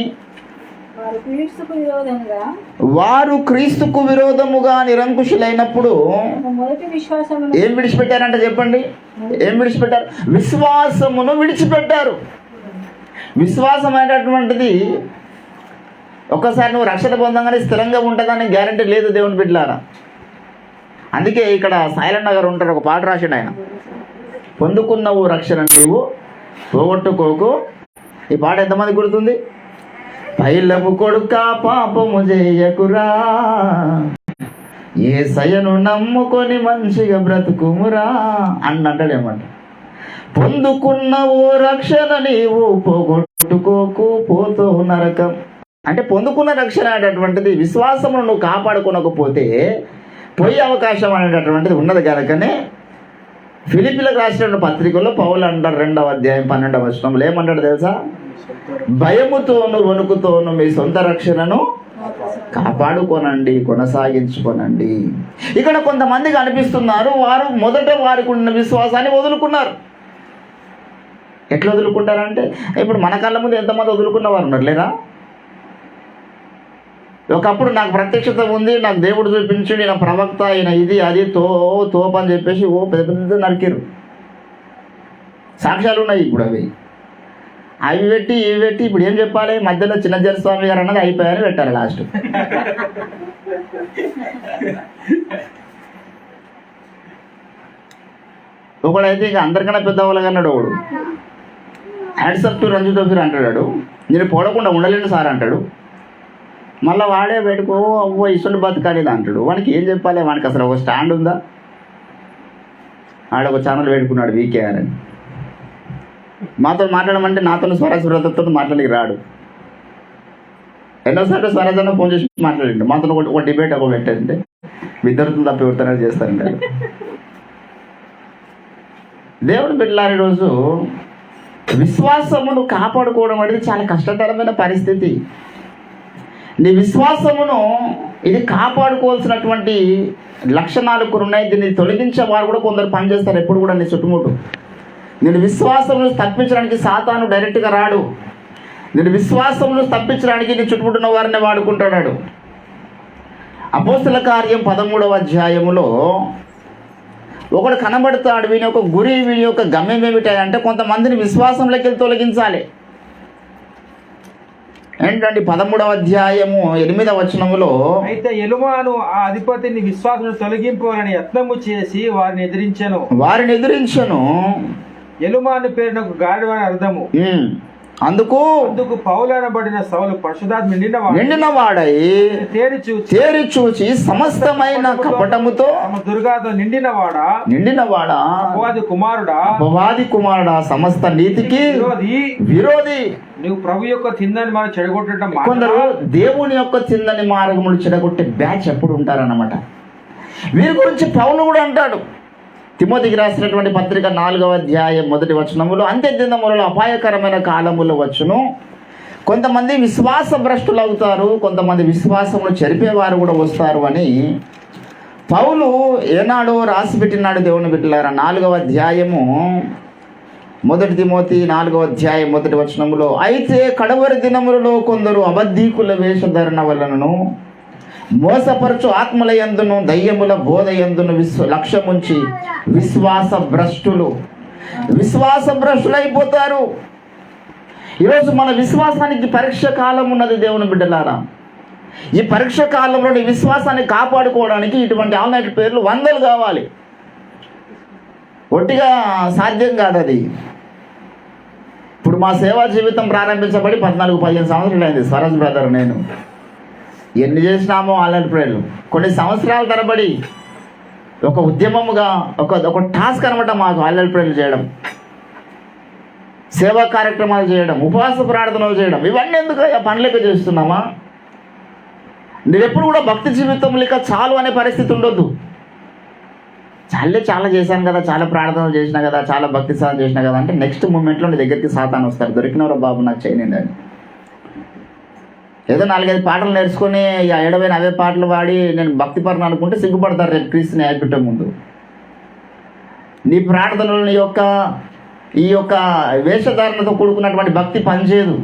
వారు క్రీస్తుకు విరోధముగా నిరంకుశులైనప్పుడు ఏం విడిచిపెట్టారంట చెప్పండి? ఏం విడిచిపెట్టారు? విశ్వాసమును విడిచిపెట్టారు. విశ్వాసం అనేటటువంటిది ఒక్కసారి నువ్వు రక్షణ పొందంగానే స్థిరంగా ఉంటుందని గ్యారంటీ లేదు దేవుని బిడ్డలారా. అందుకే ఇక్కడ సైలెంట్ నగర్ ఉంటారు, ఒక పాట రాసిండు ఆయన, పొందుకున్నవు రక్షణ నీవు పోగొట్టుకోకు. ఈ పాట ఎంతమంది గుర్తుంది? పైలము కొడుక పాపము చేయకురా, యేసయ్యను నమ్ముకొని మంచిగా బ్రతుకుమురా అంటాడేమంట. పొందుకున్నవు రక్షణ నీవు పోగొట్టుకోకు పోతావు నరకం. అంటే పొందుకున్న రక్షణ అనేటటువంటిది విశ్వాసమును నువ్వు కాపాడుకోనకపోతే పోయే అవకాశం అనేటటువంటిది ఉన్నది కనుకనే ఫిలిప్పీలకు రాసిన పత్రికలో పౌలు అంటాడు 2వ అధ్యాయం 12వ వచనంలో ఏమంటాడు తెలుసా? భయముతోను వణుకుతోను మీ సొంత రక్షణను కాపాడుకోనండి, కొనసాగించుకోనండి. ఇక్కడ కొంతమందికి అనిపిస్తున్నారు వారు మొదట వారికి ఉన్న విశ్వాసాన్ని వదులుకున్నారు. ఎట్లా వదులుకుంటారంటే ఇప్పుడు మన కళ్ళ ముందు ఎంతమంది వదులుకున్న వారు ఉన్నారు లేరా? ఒకప్పుడు నాకు ప్రత్యక్షత ఉంది, నాకు దేవుడు చూపించండి, నా ప్రవక్త అయిన ఇది అది తోపు అని చెప్పేసి పెద్ద పెద్ద నరికిరు. సాక్ష్యాలు ఉన్నాయి ఇప్పుడు. అవి పెట్టి ఇవి పెట్టి ఇప్పుడు ఏం చెప్పాలి? మధ్యలో చిన్నజర స్వామి గారు అన్నది అయిపోయారని పెట్టారు లాస్ట్. ఒకడైతే ఇక అందరికన్నా పెద్దవాళ్ళగా అన్నాడు. ఒకడు హ్యాట్సప్ టు రంజు టోఫీర్ అంటాడు. నేను పోడకుండా ఉండలేను సార్ అంటాడు. మళ్ళీ వాడే పెట్టుకో అవ్వ ఇసుండి బతకాలేదు అంటాడు. వానికి ఏం చెప్పాలి? వానికి అసలు ఒక స్టాండ్ ఉందా? ఆడొక ఛానల్ పెట్టుకున్నాడు వీకేఆర్ అని. మాతో మాట్లాడమంటే నాతో స్వరాజ్ బ్రదర్తో మాట్లాడికి రాడు. ఎన్నోసార్లు స్వరాజ్ అన్న ఫోన్ చేసి మాట్లాడండి. మాతో ఒక డిబేట్ ఒక పెట్టండి, విద్యార్థులు తప్ప ఎవరితోనే చేస్తారంటాడు. దేవుడు బిడ్డలారా, ఈరోజు విశ్వాసమును కాపాడుకోవడం అనేది చాలా కష్టతరమైన పరిస్థితి. నీ విశ్వాసమును ఇది కాపాడుకోవాల్సినటువంటి లక్షణాలు కొన్ని ఉన్నాయి. దీన్ని తొలగించే వారు కూడా కొందరు పనిచేస్తారు ఎప్పుడు కూడా నీ చుట్టుముట్టు. నేను విశ్వాసమును తప్పించడానికి సాతాను డైరెక్ట్గా రాడు. నేను విశ్వాసమును తప్పించడానికి నీ చుట్టుముట్టున్న వారిని వాడుకుంటాడు. అపోస్తల కార్యం 13వ అధ్యాయములో ఒకడు కనబడతాడు. వీని యొక్క గురి, వీని యొక్క గమ్యం ఏమిటంటే కొంతమందిని విశ్వాసంలోకి తొలగించాలి. ఏంటంటే 13వ అధ్యాయము 8వ వచనములో, అయితే ఎలుమాను ఆ అధిపతిని విశ్వాసం తొలగింపాలని యత్నము చేసి వారిని ఎదిరించెను. ఎలుమాను పేరున గాడిద అని అర్థము. అందుకు పౌలు అనబడిన సౌలు పరిశుద్ధాత్మ నిండినవాడై తేరి చూచి సమస్తమైన కపటముతో దుర్గాతో నిండినవాడా అపవాది కుమారుడా సమస్త నీతికి విరోధి నువ్వు ప్రభు యొక్క తిందని మనం చెడగొట్టడం. కొందరు దేవుని యొక్క తిందని మార్గములు చెడగొట్టే బ్యాచ్ ఎప్పుడు ఉంటారన్నమాట. వీరి గురించి పౌలు కూడా అంటాడు. తిమోతికి రాసినటువంటి పత్రిక 4వ అధ్యాయం 1వ వచనములో, అంత్య దినములలో అపాయకరమైన కాలములు వచ్చును, కొంతమంది విశ్వాస భ్రష్టులు అవుతారు, కొంతమంది విశ్వాసమును చెరిపేవారు కూడా వస్తారు అని పౌలు ఏనాడో రాసిపెట్టినాడు. దేవుని బిడ్డలారా, 4వ అధ్యాయము 1 తిమోతి 4వ అధ్యాయం 1వ వచనములో, అయితే కడవరి దినములలో కొందరు అబద్ధీకుల వేషధరణ వలనను మోసపరచు ఆత్మల యందును దయ్యముల బోధ యందును లక్ష్యముంచి విశ్వాస భ్రష్టులైపోతారు. ఈరోజు మన విశ్వాసానికి పరీక్ష కాలం ఉన్నది. దేవుని బిడ్డలారా, ఈ పరీక్ష కాలంలో నీ విశ్వాసాన్ని కాపాడుకోవడానికి ఇటువంటి ఆన్లైన్ పేర్లు 100 కావాలి. ఒట్టిగా సాధ్యం కాదు అది. ఇప్పుడు మా సేవా జీవితం ప్రారంభించబడి 14-15 సంవత్సరాలు అయింది. స్వరాజ్ బ్రదర్ నేను ఎన్ని చేసినామో ఆన్లైన్ ప్రేయర్లు. కొన్ని సంవత్సరాల తరబడి ఒక ఉద్యమముగా ఒక టాస్క్ అనమాట మాకు ఆన్లైన్ ప్రేయర్లు చేయడం, సేవా కార్యక్రమాలు చేయడం, ఉపవాస ప్రార్థనలు చేయడం. ఇవన్నీ ఎందుకు పనులెక్క చేస్తున్నామా? నేను ఎప్పుడు కూడా భక్తి జీవితం లేక చాలు అనే పరిస్థితి ఉండొద్దు. చాలా చేశాను కదా, చాలా ప్రార్థనలు చేసినా కదా, చాలా భక్తి సాధన చేసినా కదా అంటే నెక్స్ట్ మూమెంట్లో నీ దగ్గరికి సాతాను వస్తాడు. దొరికినవరా బాబు నాకు చేయనండి అని. ఏదో 4-5 పాటలు నేర్చుకొని ఏడవైన అవే పాటలు పాడి నేను భక్తి పరణ అనుకుంటే సిగ్గుపడతారు రేపు క్రీస్తుని ఏర్పెట్టే ముందు. నీ ప్రార్థనలు ఈ యొక్క వేషధారణతో కూడుకున్నటువంటి భక్తి పనిచేయదు.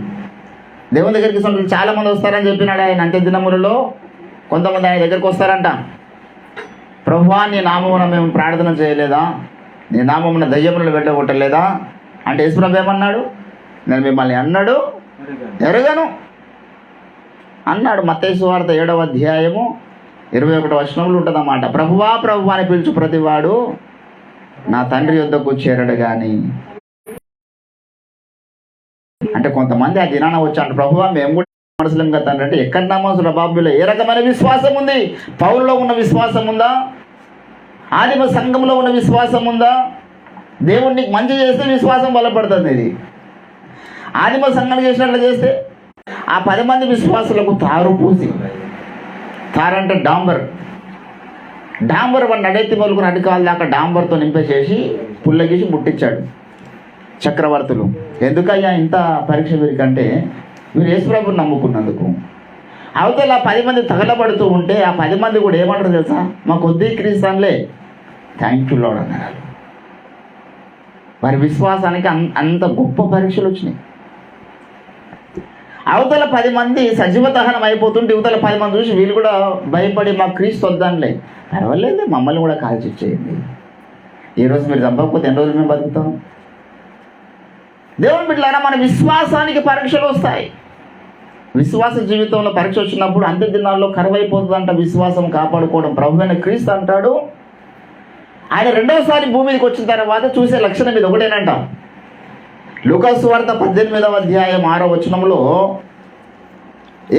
దేవుని దగ్గరికి చాలామంది వస్తారని చెప్పినాడు ఆయన. అంత్య దినములలో కొంతమంది ఆయన దగ్గరికి వస్తారంట. ప్రభువా, నీ నామమున మేము ప్రార్థన చేయలేదా? నీ నామమున దయ్యములను వెళ్ళగొట్టలేదా అంటే యేసుప్రభు ఏమన్నాడు? నేను మిమ్మల్ని అన్నాడు ఎరగను అన్నాడు. మత్తయి సువార్త 7వ అధ్యాయము 21వ వచనంలో ఉంటుందన్నమాట. ప్రభువా ప్రభువా అని పిలుచు ప్రతివాడు నా తండ్రి యొద్దకు చేరడు కానీ. అంటే కొంతమంది ఆ దినాన వచ్చాడు, ప్రభువా మేము కూడా మనసులం కదా తండ్రి అంటే ఎక్కడ నమ్మసు బాబులో ఏ రకమైన విశ్వాసం ఉంది? పౌల్లో ఉన్న విశ్వాసం ఉందా? ఆదిమ సంఘంలో ఉన్న విశ్వాసం ఉందా? దేవుడిని మంచి చేస్తే విశ్వాసం బలపడుతుంది. ఇది ఆదిమ సంఘం చేసినట్లు చేస్తే ఆ 10 మంది విశ్వాసులకు తారు పూసి, తారంటే డాంబర్ వాడిని నడెత్తి మొలుకుని అడికాల దాకా డాంబర్తో నింపేసేసి పుల్లగీసి ముట్టించాడు చక్రవర్తులు. ఎందుకయ్యా ఇంత పరీక్ష వీరికంటే వీరు యేసుప్రభుని నమ్ముకున్నందుకు. అవతల 10 మంది తగలబడుతూ ఉంటే ఆ 10 మంది కూడా ఏమంటారు తెలుసా? మా కొద్ది క్రీస్తాన్లే, థ్యాంక్ యూ లార్డ్ అన్నారు. వారి విశ్వాసానికి అంత గొప్ప పరీక్షలు వచ్చినాయి. అవతల 10 మంది సజీవ దహనం అయిపోతుంటే ఇవతల 10 మంది చూసి వీళ్ళు కూడా భయపడి మా క్రీస్తు వద్దానులే, పర్వాలేదు మమ్మల్ని కూడా కాల్చిచ్చేయండి. ఈరోజు మీరు చంపకపోతే ఎన్ని రోజులు మేము బతుకుతాం? దేవుని బిడ్డలారా, మన విశ్వాసానికి పరీక్షలు వస్తాయి. విశ్వాస జీవితంలో పరీక్ష వచ్చినప్పుడు అంత్య దినాల్లో కరువైపోతుందంట విశ్వాసం కాపాడుకోవడం. ప్రభువైన క్రీస్తు అంటాడు, ఆయన రెండవసారి భూమి మీదకి వచ్చిన తర్వాత చూసే లక్షణం ఇది ఒకటేనంట. లూకా సువార్త 18వ అధ్యాయం 6వ వచనంలో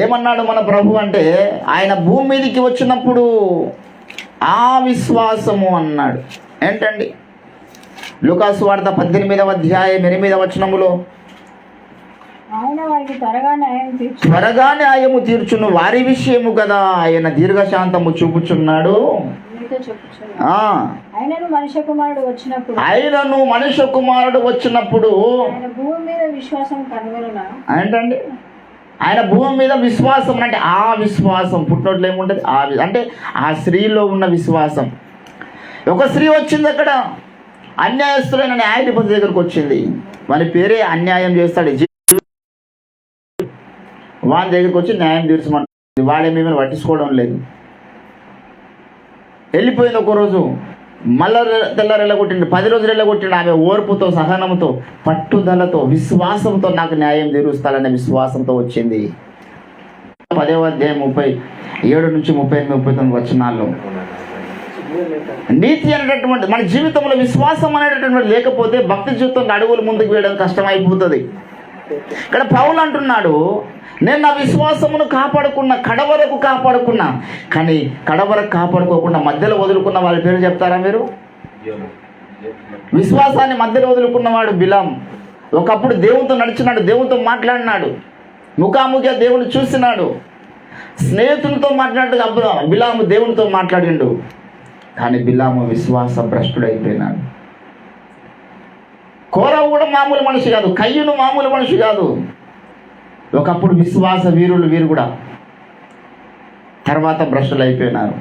ఏమన్నాడు మన ప్రభు అంటే, ఆయన భూమి మీదకి వచ్చినప్పుడు ఆ విశ్వాసము అన్నాడు. ఏంటండి? లూకా సువార్త 18వ అధ్యాయం 8వ వచనములో, ఆయన వారికి త్వరగా న్యాయము తీర్చును వారి విషయము కదా ఆయన దీర్ఘశాంతము చూపుచున్నాడు. ఆయనను మనుష్య కుమారుడు వచ్చినప్పుడు భూమి మీద విశ్వాసం కనుగొనునా. ఏంటండి? ఆయన భూమి మీద విశ్వాసం అంటే ఆ విశ్వాసం పుట్టినట్లు ఏముంటుంది? అంటే ఆ స్త్రీలో ఉన్న విశ్వాసం. ఒక స్త్రీ వచ్చింది అక్కడ, అన్యాయస్తులైన న్యాయాధిపతి దగ్గరకు వచ్చింది. వాని పేరే అన్యాయం చేస్తాడు. వాని దగ్గరికి వచ్చి న్యాయం తీర్చమంటుంది. వాడేమేమైనా పట్టించుకోవడం లేదు. వెళ్ళిపోయింది. ఒకరోజు మళ్ళా తెల్లారు వెళ్ళగొట్టిండు, 10 రోజులు వెళ్ళగొట్టిండు. ఆమె ఓర్పుతో, సహనంతో, పట్టుదలతో, విశ్వాసంతో నాకు న్యాయం తీరుస్తాడనే విశ్వాసంతో వచ్చింది. 10వ అధ్యాయం 37 నుంచి 38, 39 వచనాల్లో నీతి అనేటటువంటి మన జీవితంలో విశ్వాసం అనేటటువంటి లేకపోతే భక్తి జీవితంలో అడుగులు ముందుకు వేయడం కష్టమైపోతుంది. ఇక్కడ పౌలు అంటున్నాడు, నేను నా విశ్వాసమును కాపాడుకున్నా, కడవరకు కాపాడుకున్నా. కానీ కడవరకు కాపాడుకోకుండా మధ్యలో వదులుకున్న వాళ్ళ పేరు చెప్తారా మీరు? విశ్వాసాన్ని మధ్యలో వదులుకున్నవాడు బిలాం. ఒకప్పుడు దేవునితో నడిచినాడు, దేవునితో మాట్లాడినాడు, ముఖాముఖిగా దేవుని చూసినాడు, స్నేహితులతో మాట్లాడినట్టుగా బిలాము దేవునితో మాట్లాడిండు. కానీ బిలాము విశ్వాస భ్రష్టుడైపోయినాడు. కోరవు కూడా మామూలు మనిషి కాదు, కయ్యూను మామూలు మనిషి కాదు. ఒకప్పుడు విశ్వాస వీరులు వీరు కూడా తర్వాత భ్రష్టులు అయిపోయినారు.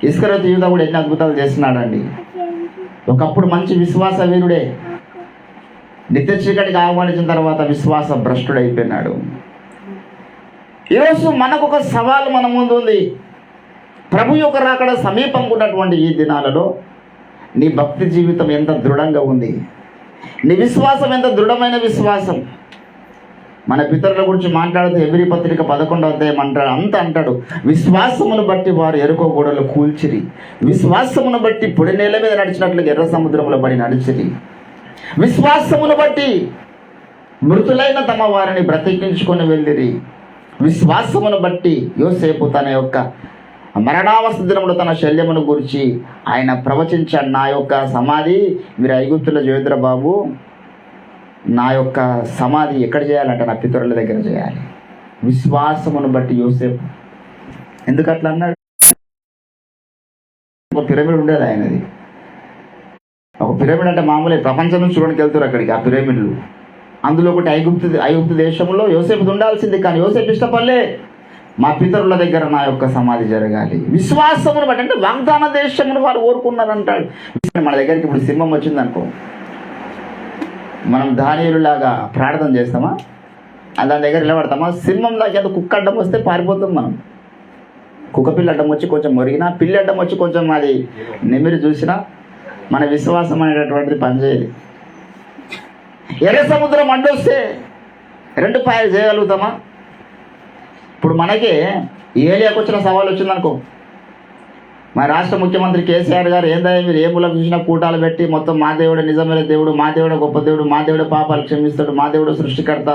ఇస్కరియోతు యూదా కూడా ఎన్ని అద్భుతాలు చేస్తున్నాడండి. ఒకప్పుడు మంచి విశ్వాస వీరుడే, నిత్య చీకటికి ఆహ్వానించిన తర్వాత విశ్వాస భ్రష్టుడైపోయినాడు. ఈరోజు మనకు ఒక సవాలు మన ముందు ఉంది. ప్రభు యొక్క రాకడ సమీపంగా ఉన్నటువంటి ఈ దినాలలో నీ భక్తి జీవితం ఎంత దృఢంగా ఉంది? నీ విశ్వాసం ఎంత దృఢమైన విశ్వాసం? మన పితరుల గురించి మాట్లాడుతూ హెబ్రీ పత్రిక 11వ అధ్యాయం అంటాడు, విశ్వాసమును బట్టి వారు ఎరుకో గోడలు కూల్చిరి, విశ్వాసమును బట్టి పొడి నేల మీద నడిచినట్లుగా ఎర్ర సముద్రంలో పడి నడిచిరి, విశ్వాసమును బట్టి మృతులైన తమ వారిని బ్రతికించుకొని వెళ్ళిరి, విశ్వాసమును బట్టి యోసేపు తన యొక్క మరణావస్థ దినములో తన శల్యమును గురించి ఆయన ప్రవచించాడు, నా యొక్క సమాధి మీరు ఐగుప్తులో చేయుదురా బాబు, నా యొక్క సమాధి ఎక్కడ చేయాలంటే నా పితరుల దగ్గర చేయాలి. విశ్వాసమును బట్టి యోసేపు ఎందుకు అట్లా అన్నాడు? ఒక పిరమిడ్ ఉండేది ఆయనది. ఒక పిరమిడ్ అంటే మామూలే, ప్రపంచం నుంచి చూడడానికి వెళ్తారు అక్కడికి ఆ పిరమిడ్లు. అందులో ఒకటి ఐగుప్తు దేశంలో యోసేపు ఉండాల్సింది. కానీ యోసేపు ఇష్టపడలే, మా పితరుల దగ్గర నా యొక్క సమాధి జరగాలి. విశ్వాసమును బట్టి అంటే వాగ్దాన దేశమును వారు కోరుకున్నారంటాడు. మన దగ్గరికి ఇప్పుడు సింహం వచ్చిందనుకో, మనం దానియేలులాగా ప్రార్థన చేస్తామా? దాని దగ్గర నిలబడతామా? సింహం దాకా కుక్క అడ్డం వస్తే పారిపోతాం మనం. కుక్క పిల్ల అడ్డం వచ్చి కొంచెం మొరిగినా, పిల్లి అడ్డం వచ్చి కొంచెం అది నెమిరి చూసినా మన విశ్వాసం అనేటటువంటిది పనిచేయదు. ఎర్ర సముద్రం అడ్డొస్తే 2 పాయలు చేయగలుగుతామా? ఇప్పుడు మనకి ఏలియాకు వచ్చిన సవాల్ వచ్చిందనుకో, మా రాష్ట్ర ముఖ్యమంత్రి కేసీఆర్ గారు ఏందయ్య మీరు ఏ మూలకు చూసినా కూటాలు పెట్టి మొత్తం మా దేవుడే నిజమైన దేవుడు, మా దేవుడే గొప్ప దేవుడు, మా దేవుడే పాపాలు క్షమిస్తాడు, మా దేవుడు సృష్టికర్త,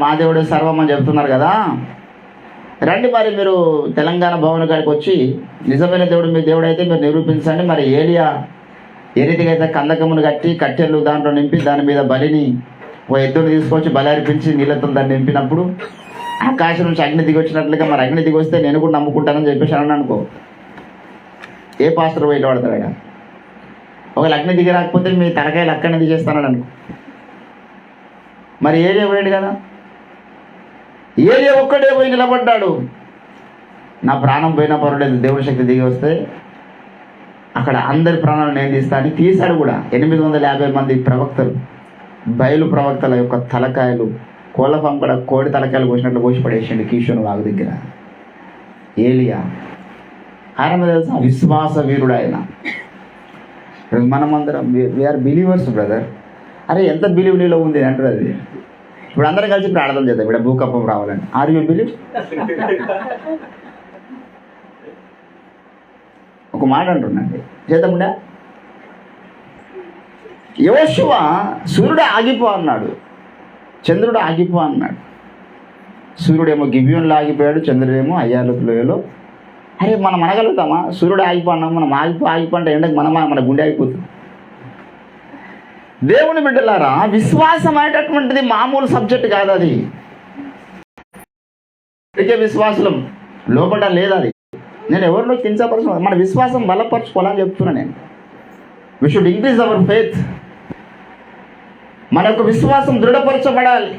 మా దేవుడే సర్వం అని చెప్తున్నారు కదా. రండి మరి మీరు తెలంగాణ భవన్ కాడికి వచ్చి నిజమైన దేవుడు మీ దేవుడు అయితే మీరు నిరూపించండి. మరి ఏలియా ఏ రీతిగా అయితే కందకమును కట్టి కట్టెలు దాంట్లో నింపి దాని మీద బలిని ఓ ఎద్దుని తీసుకొచ్చి బలి అర్పించి నీళ్ళతో దాన్ని నింపినప్పుడు ఆకాశం నుంచి అగ్ని దిగి వచ్చినట్లుగా మరి అగ్ని దిగి వస్తే నేను కూడా నమ్ముకుంటానని చెప్పేసి అన్నాను అనుకో, ఏ పాస్టర్ బయట పడతాడు ఆయన? ఒకవేళ అగ్ని దిగి రాకపోతే మీ తలకాయలు అక్కడనే దిగేస్తానని అనుకో. మరి ఏలియా పోయాడు కదా, ఏలియా ఒక్కడే పోయి నిలబడ్డాడు. నా ప్రాణం పోయినా పర్వాలేదు, దేవుడి శక్తి దిగి వస్తే అక్కడ అందరి ప్రాణాలు నేను తీస్తాను. తీశాడు కూడా. 850 మంది ప్రవక్తలు, బయలు ప్రవక్తల యొక్క తలకాయలు కోళ్ళ కూడా కోడి తలకాయలు కోసినట్లు కోసి పడేసిండు కీషోను వాగు దగ్గర. ఏలియా కారణం తెలుసా? విశ్వాస వీరుడు ఆయన. మనమందరం వీఆర్ బిలీవర్స్ బ్రదర్. అరే ఎంత బిలీవ్ నీలో ఉంది అంటారు. అది ఇప్పుడు అందరం కలిసి ప్రార్థన చేద్దాం, ఇక్కడ భూకంపం రావాలని. Are you believe? ఒక మాట అంటున్నాండి, చేద్దాముండా యోషువ సూర్యుడు ఆగిపో అన్నాడు, చంద్రుడు ఆగిపో అన్నాడు. సూర్యుడేమో గిబియోన్లో ఆగిపోయాడు, చంద్రుడేమో అయ్యాలోతు లోయలో. అరే మనం అనగలుగుతామా? సూర్యుడు ఆగిపో అన్నాం, మనం ఆగిపో అంటే ఎండకు మన గుండె అయిపోతుంది. దేవుని బిడ్డలారా, విశ్వాసం అనేటటువంటిది మామూలు సబ్జెక్ట్ కాదు. అది అందుకే విశ్వాసం లోపల లేదు. అది నేను ఎవరిలో కించపరచు, మన విశ్వాసం బలపరచుకోవాలని చెప్తున్నా నేను. We should increase our faith. మన యొక్క విశ్వాసం దృఢపరచబడాలి.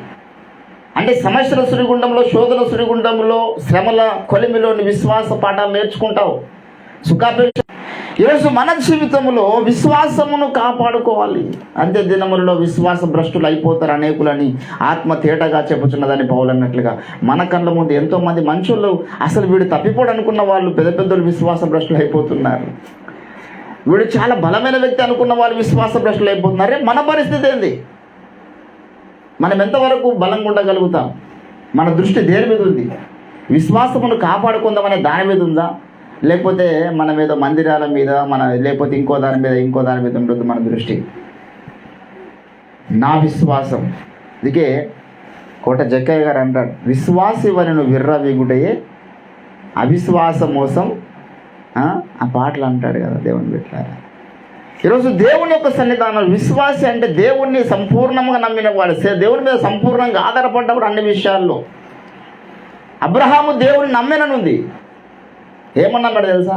అంటే సమస్యల సుడిగుండంలో, శోధన సుడిగుండంలో, శ్రమల కొలిమిలోని విశ్వాస పాఠాలు నేర్చుకుంటావు. సుఖాపేక్ష. ఈరోజు మన జీవితంలో విశ్వాసమును కాపాడుకోవాలి. అంత్య దినములలో విశ్వాస భ్రష్టులు అయిపోతారు అనేకులని ఆత్మ తేటగా చెప్పుచున్నదని పౌలు అన్నట్లుగా మన కళ్ళ ముందు ఎంతోమంది మనుషులు అసలు వీడు తప్పిపోడు అనుకున్న వాళ్ళు పెద్ద విశ్వాస భ్రష్టులు అయిపోతున్నారు. వీడు చాలా బలమైన వ్యక్తి అనుకున్న వాళ్ళు విశ్వాస భ్రష్టులు అయిపోతున్నారు. మన పరిస్థితి ఏంది? మనం ఎంతవరకు బలంగా ఉండగలుగుతాం? మన దృష్టి దేని మీద ఉంది? విశ్వాసమును కాపాడుకుందామనే దాని మీద ఉందా? లేకపోతే మన మీద మందిరాల మీద, లేకపోతే ఇంకో దాని మీద ఉంటుంది మన దృష్టి? నా విశ్వాసం. అందుకే కోట జక్కయ్య గారు అంటాడు, విశ్వాసి వలను విర్రవీగుటయే అవిశ్వాస మోసం. ఆ పాటలు అంటాడు కదా దేవుని బిడ్డలారా. ఈరోజు దేవుని యొక్క సన్నిధానం, విశ్వాసి అంటే దేవుణ్ణి సంపూర్ణంగా నమ్మిన వాడు, దేవుని మీద సంపూర్ణంగా ఆధారపడ్డప్పుడు అన్ని విషయాల్లో. అబ్రహాము దేవుని నమ్మిననుంది. ఏమన్నాడు తెలుసా?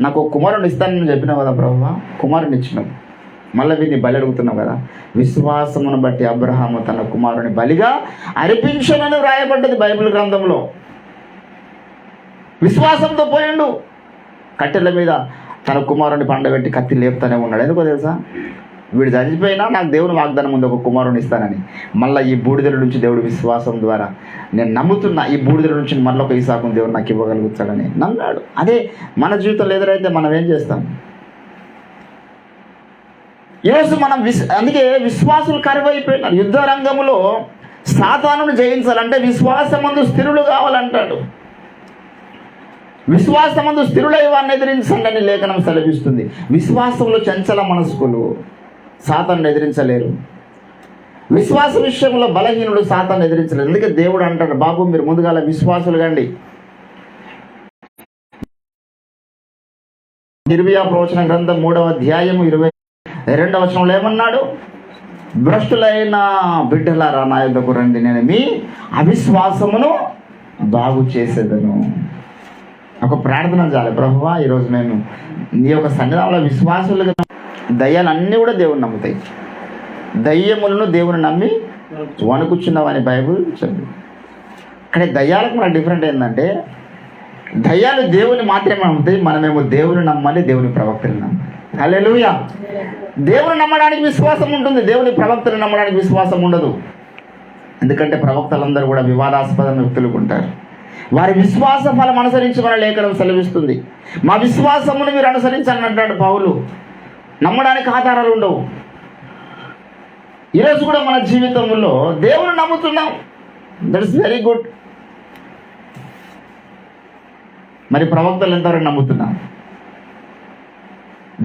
నాకు ఒక కుమారుని ఇస్తానని చెప్పినావు కదా ప్రభువా, కుమారుని ఇచ్చినావు, మళ్ళీ వీడిని బలి అడుగుతున్నావు కదా. విశ్వాసమును బట్టి అబ్రహాము తన కుమారుని బలిగా అర్పించనని వ్రాయబడ్డది బైబిల్ గ్రంథంలో. విశ్వాసంతో పోయిండు. కట్టెల మీద తన కుమారుని పండబెట్టి కత్తి లేపుతానే ఉన్నాడు. ఎందుకో తెలుసా? వీడు చనిపోయినా నాకు దేవుని వాగ్దానం ఉంది ఒక కుమారుని ఇస్తానని. మళ్ళీ ఈ బూడిదల నుంచి దేవుడు విశ్వాసం ద్వారా నేను నమ్ముతున్నా, ఈ బూడిదల నుంచి మళ్ళీ ఒక ఇసాకుని దేవుడు నాకు ఇవ్వగలుగుతాడని నమ్మాడు. అదే మన జీవితంలో ఎదురైతే మనం ఏం చేస్తాం? ఈరోజు మనం అందుకే విశ్వాసులు కరువైపోయినారు. యుద్ధ రంగంలో సాతానును జయించాలంటే విశ్వాసమందు స్థిరులు కావాలంటాడు. విశ్వాసమందు స్థిరులై వారిని ఎదిరించండి అని లేఖనం సెలవిస్తుంది. విశ్వాసంలో చంచల మనస్కులు సాతాను ఎదిరించలేరు. విశ్వాస విషయంలో బలహీనుడు సాతాను ఎదిరించలేరు. అందుకే దేవుడు అంటాడు, బాబు మీరు ముందుగాల విశ్వాసులు కండి. ఇర్మియా ప్రవచన గ్రంథం 3వ అధ్యాయము 22వ వచనంలో ఏమన్నాడు? భ్రష్టులైన బిడ్డలారా నా యొద్దకు రండి, నేను మీ అవిశ్వాసమును బాగు చేసేదను. ఒక ప్రార్థన చాలు, ప్రభువా ఈరోజు నేను నీ యొక్క సన్నిధానంలో విశ్వాసులుగా. దయ్యాలన్నీ కూడా దేవుని నమ్ముతాయి. దయ్యములను దేవుని నమ్మి వణుకుచున్నావని బైబుల్ చెప్పి. కానీ దయ్యాలకు మన డిఫరెంట్ ఏంటంటే, దయ్యాలు దేవుని మాత్రమే నమ్ముతాయి, మనమేమో దేవుని నమ్మాలి, దేవుని ప్రవక్తలు నమ్మాలి. హల్లెలూయా. దేవుని నమ్మడానికి విశ్వాసం ఉంటుంది, దేవుని ప్రవక్తలు నమ్మడానికి విశ్వాసం ఉండదు. ఎందుకంటే ప్రవక్తలందరూ కూడా వివాదాస్పద వ్యక్తులు ఉంటారు. వారి విశ్వాస ఫలం అనుసరించి మన లేఖనం సెలవిస్తుంది. మా విశ్వాసమును మీరు అనుసరించాలని అంటాడు పౌలు. నమ్మడానికి ఆధారాలు ఉండవు. ఈరోజు కూడా మన జీవితంలో దేవుని నమ్ముతున్నాం, దట్ ఇస్ వెరీ గుడ్. మరి ప్రవక్తలు ఎంతవరకు నమ్ముతున్నాం?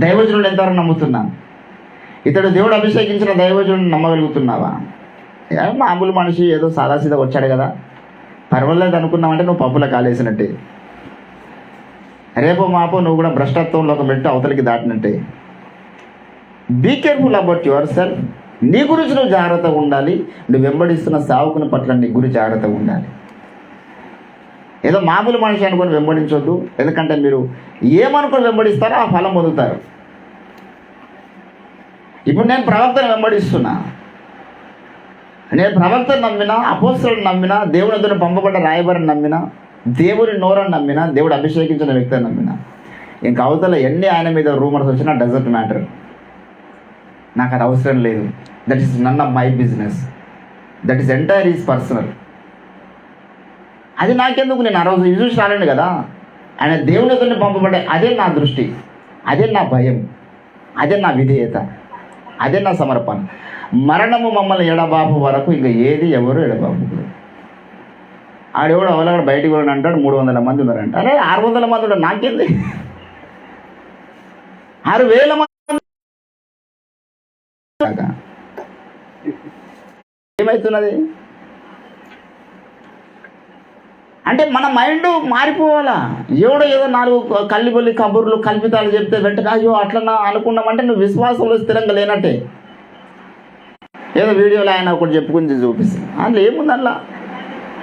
దైవజనులు ఎంతవరకు నమ్ముతున్నాం? ఇతడు దేవుడు అభిషేకించిన దైవజనుడు నమ్మగలుగుతున్నావా? మామూలు మనిషి ఏదో సాదాసీదా వచ్చాడు కదా, పర్వాలేదు అనుకున్నామంటే నువ్వు పప్పులో కాలేసినట్టే. రేపో మాపో నువ్వు కూడా భ్రష్టత్వంలో ఒక మెట్టు అవతలికి దాటినట్టే. Be careful about yourself. నీ గురించి నువ్వు జాగ్రత్తగా ఉండాలి. నువ్వు వెంబడిస్తున్న సేవకుని పట్ల నీ గురి జాగ్రత్తగా ఉండాలి. ఏదో మామూలు మనిషి అనుకొని వెంబడించొద్దు. ఎందుకంటే మీరు ఏమనుకొని వెంబడిస్తారో ఆ ఫలం పొందుతారు. ఇప్పుడు నేను ప్రవక్తను వెంబడిస్తున్నా, నేను ప్రవక్తను నమ్మినా, అపోస్తలుని నమ్మినా, దేవుని ఎదురు పంపబడ్డ రాయబారిని నమ్మినా, దేవుని నోరని నమ్మినా, దేవుడు అభిషేకించిన వ్యక్తిని నమ్మినా, ఇంకా అవతల ఎన్ని ఆయన మీద రూమర్స్ వచ్చినా డజంట్ మ్యాటర్. నాకు అది అవసరం లేదు. That is none of my business. That is entire is personal. అది నాకెందుకు? నేను ఆ రోజు ఇది చూసి రాలేను కదా. ఆయన దేవుని ఎదురుని పంపబడ్డా, అదే నా దృష్టి, అదే నా భయం, అదే నా విధేయత, అదే నా సమర్పణ. మరణము మమ్మల్ని ఎడబాపు వరకు ఇంకా ఏది ఎవరు ఎడబాపు. ఆడెవడు అవలాడ బయటికి కూడా అంటాడు 300 మంది ఉన్నారంట. అరే 600 మంది ఉన్నారు, నాకేంది? 6000 మంది ఏమవుతున్నది అంటే మన మైండ్ మారిపోవాలా. ఎవడో ఏదో 4 కల్లిబొల్లి కబుర్లు కల్పితాలు చెప్తే వెంటనే అయ్యో అట్లా అనుకున్నామంటే నువ్వు విశ్వాసంలో స్థిరంగా లేనట్టే. ఏదో వీడియోలో ఆయన ఒకటి చెప్పుకుని చూపిస్తాను అందులో ఏముంది అలా.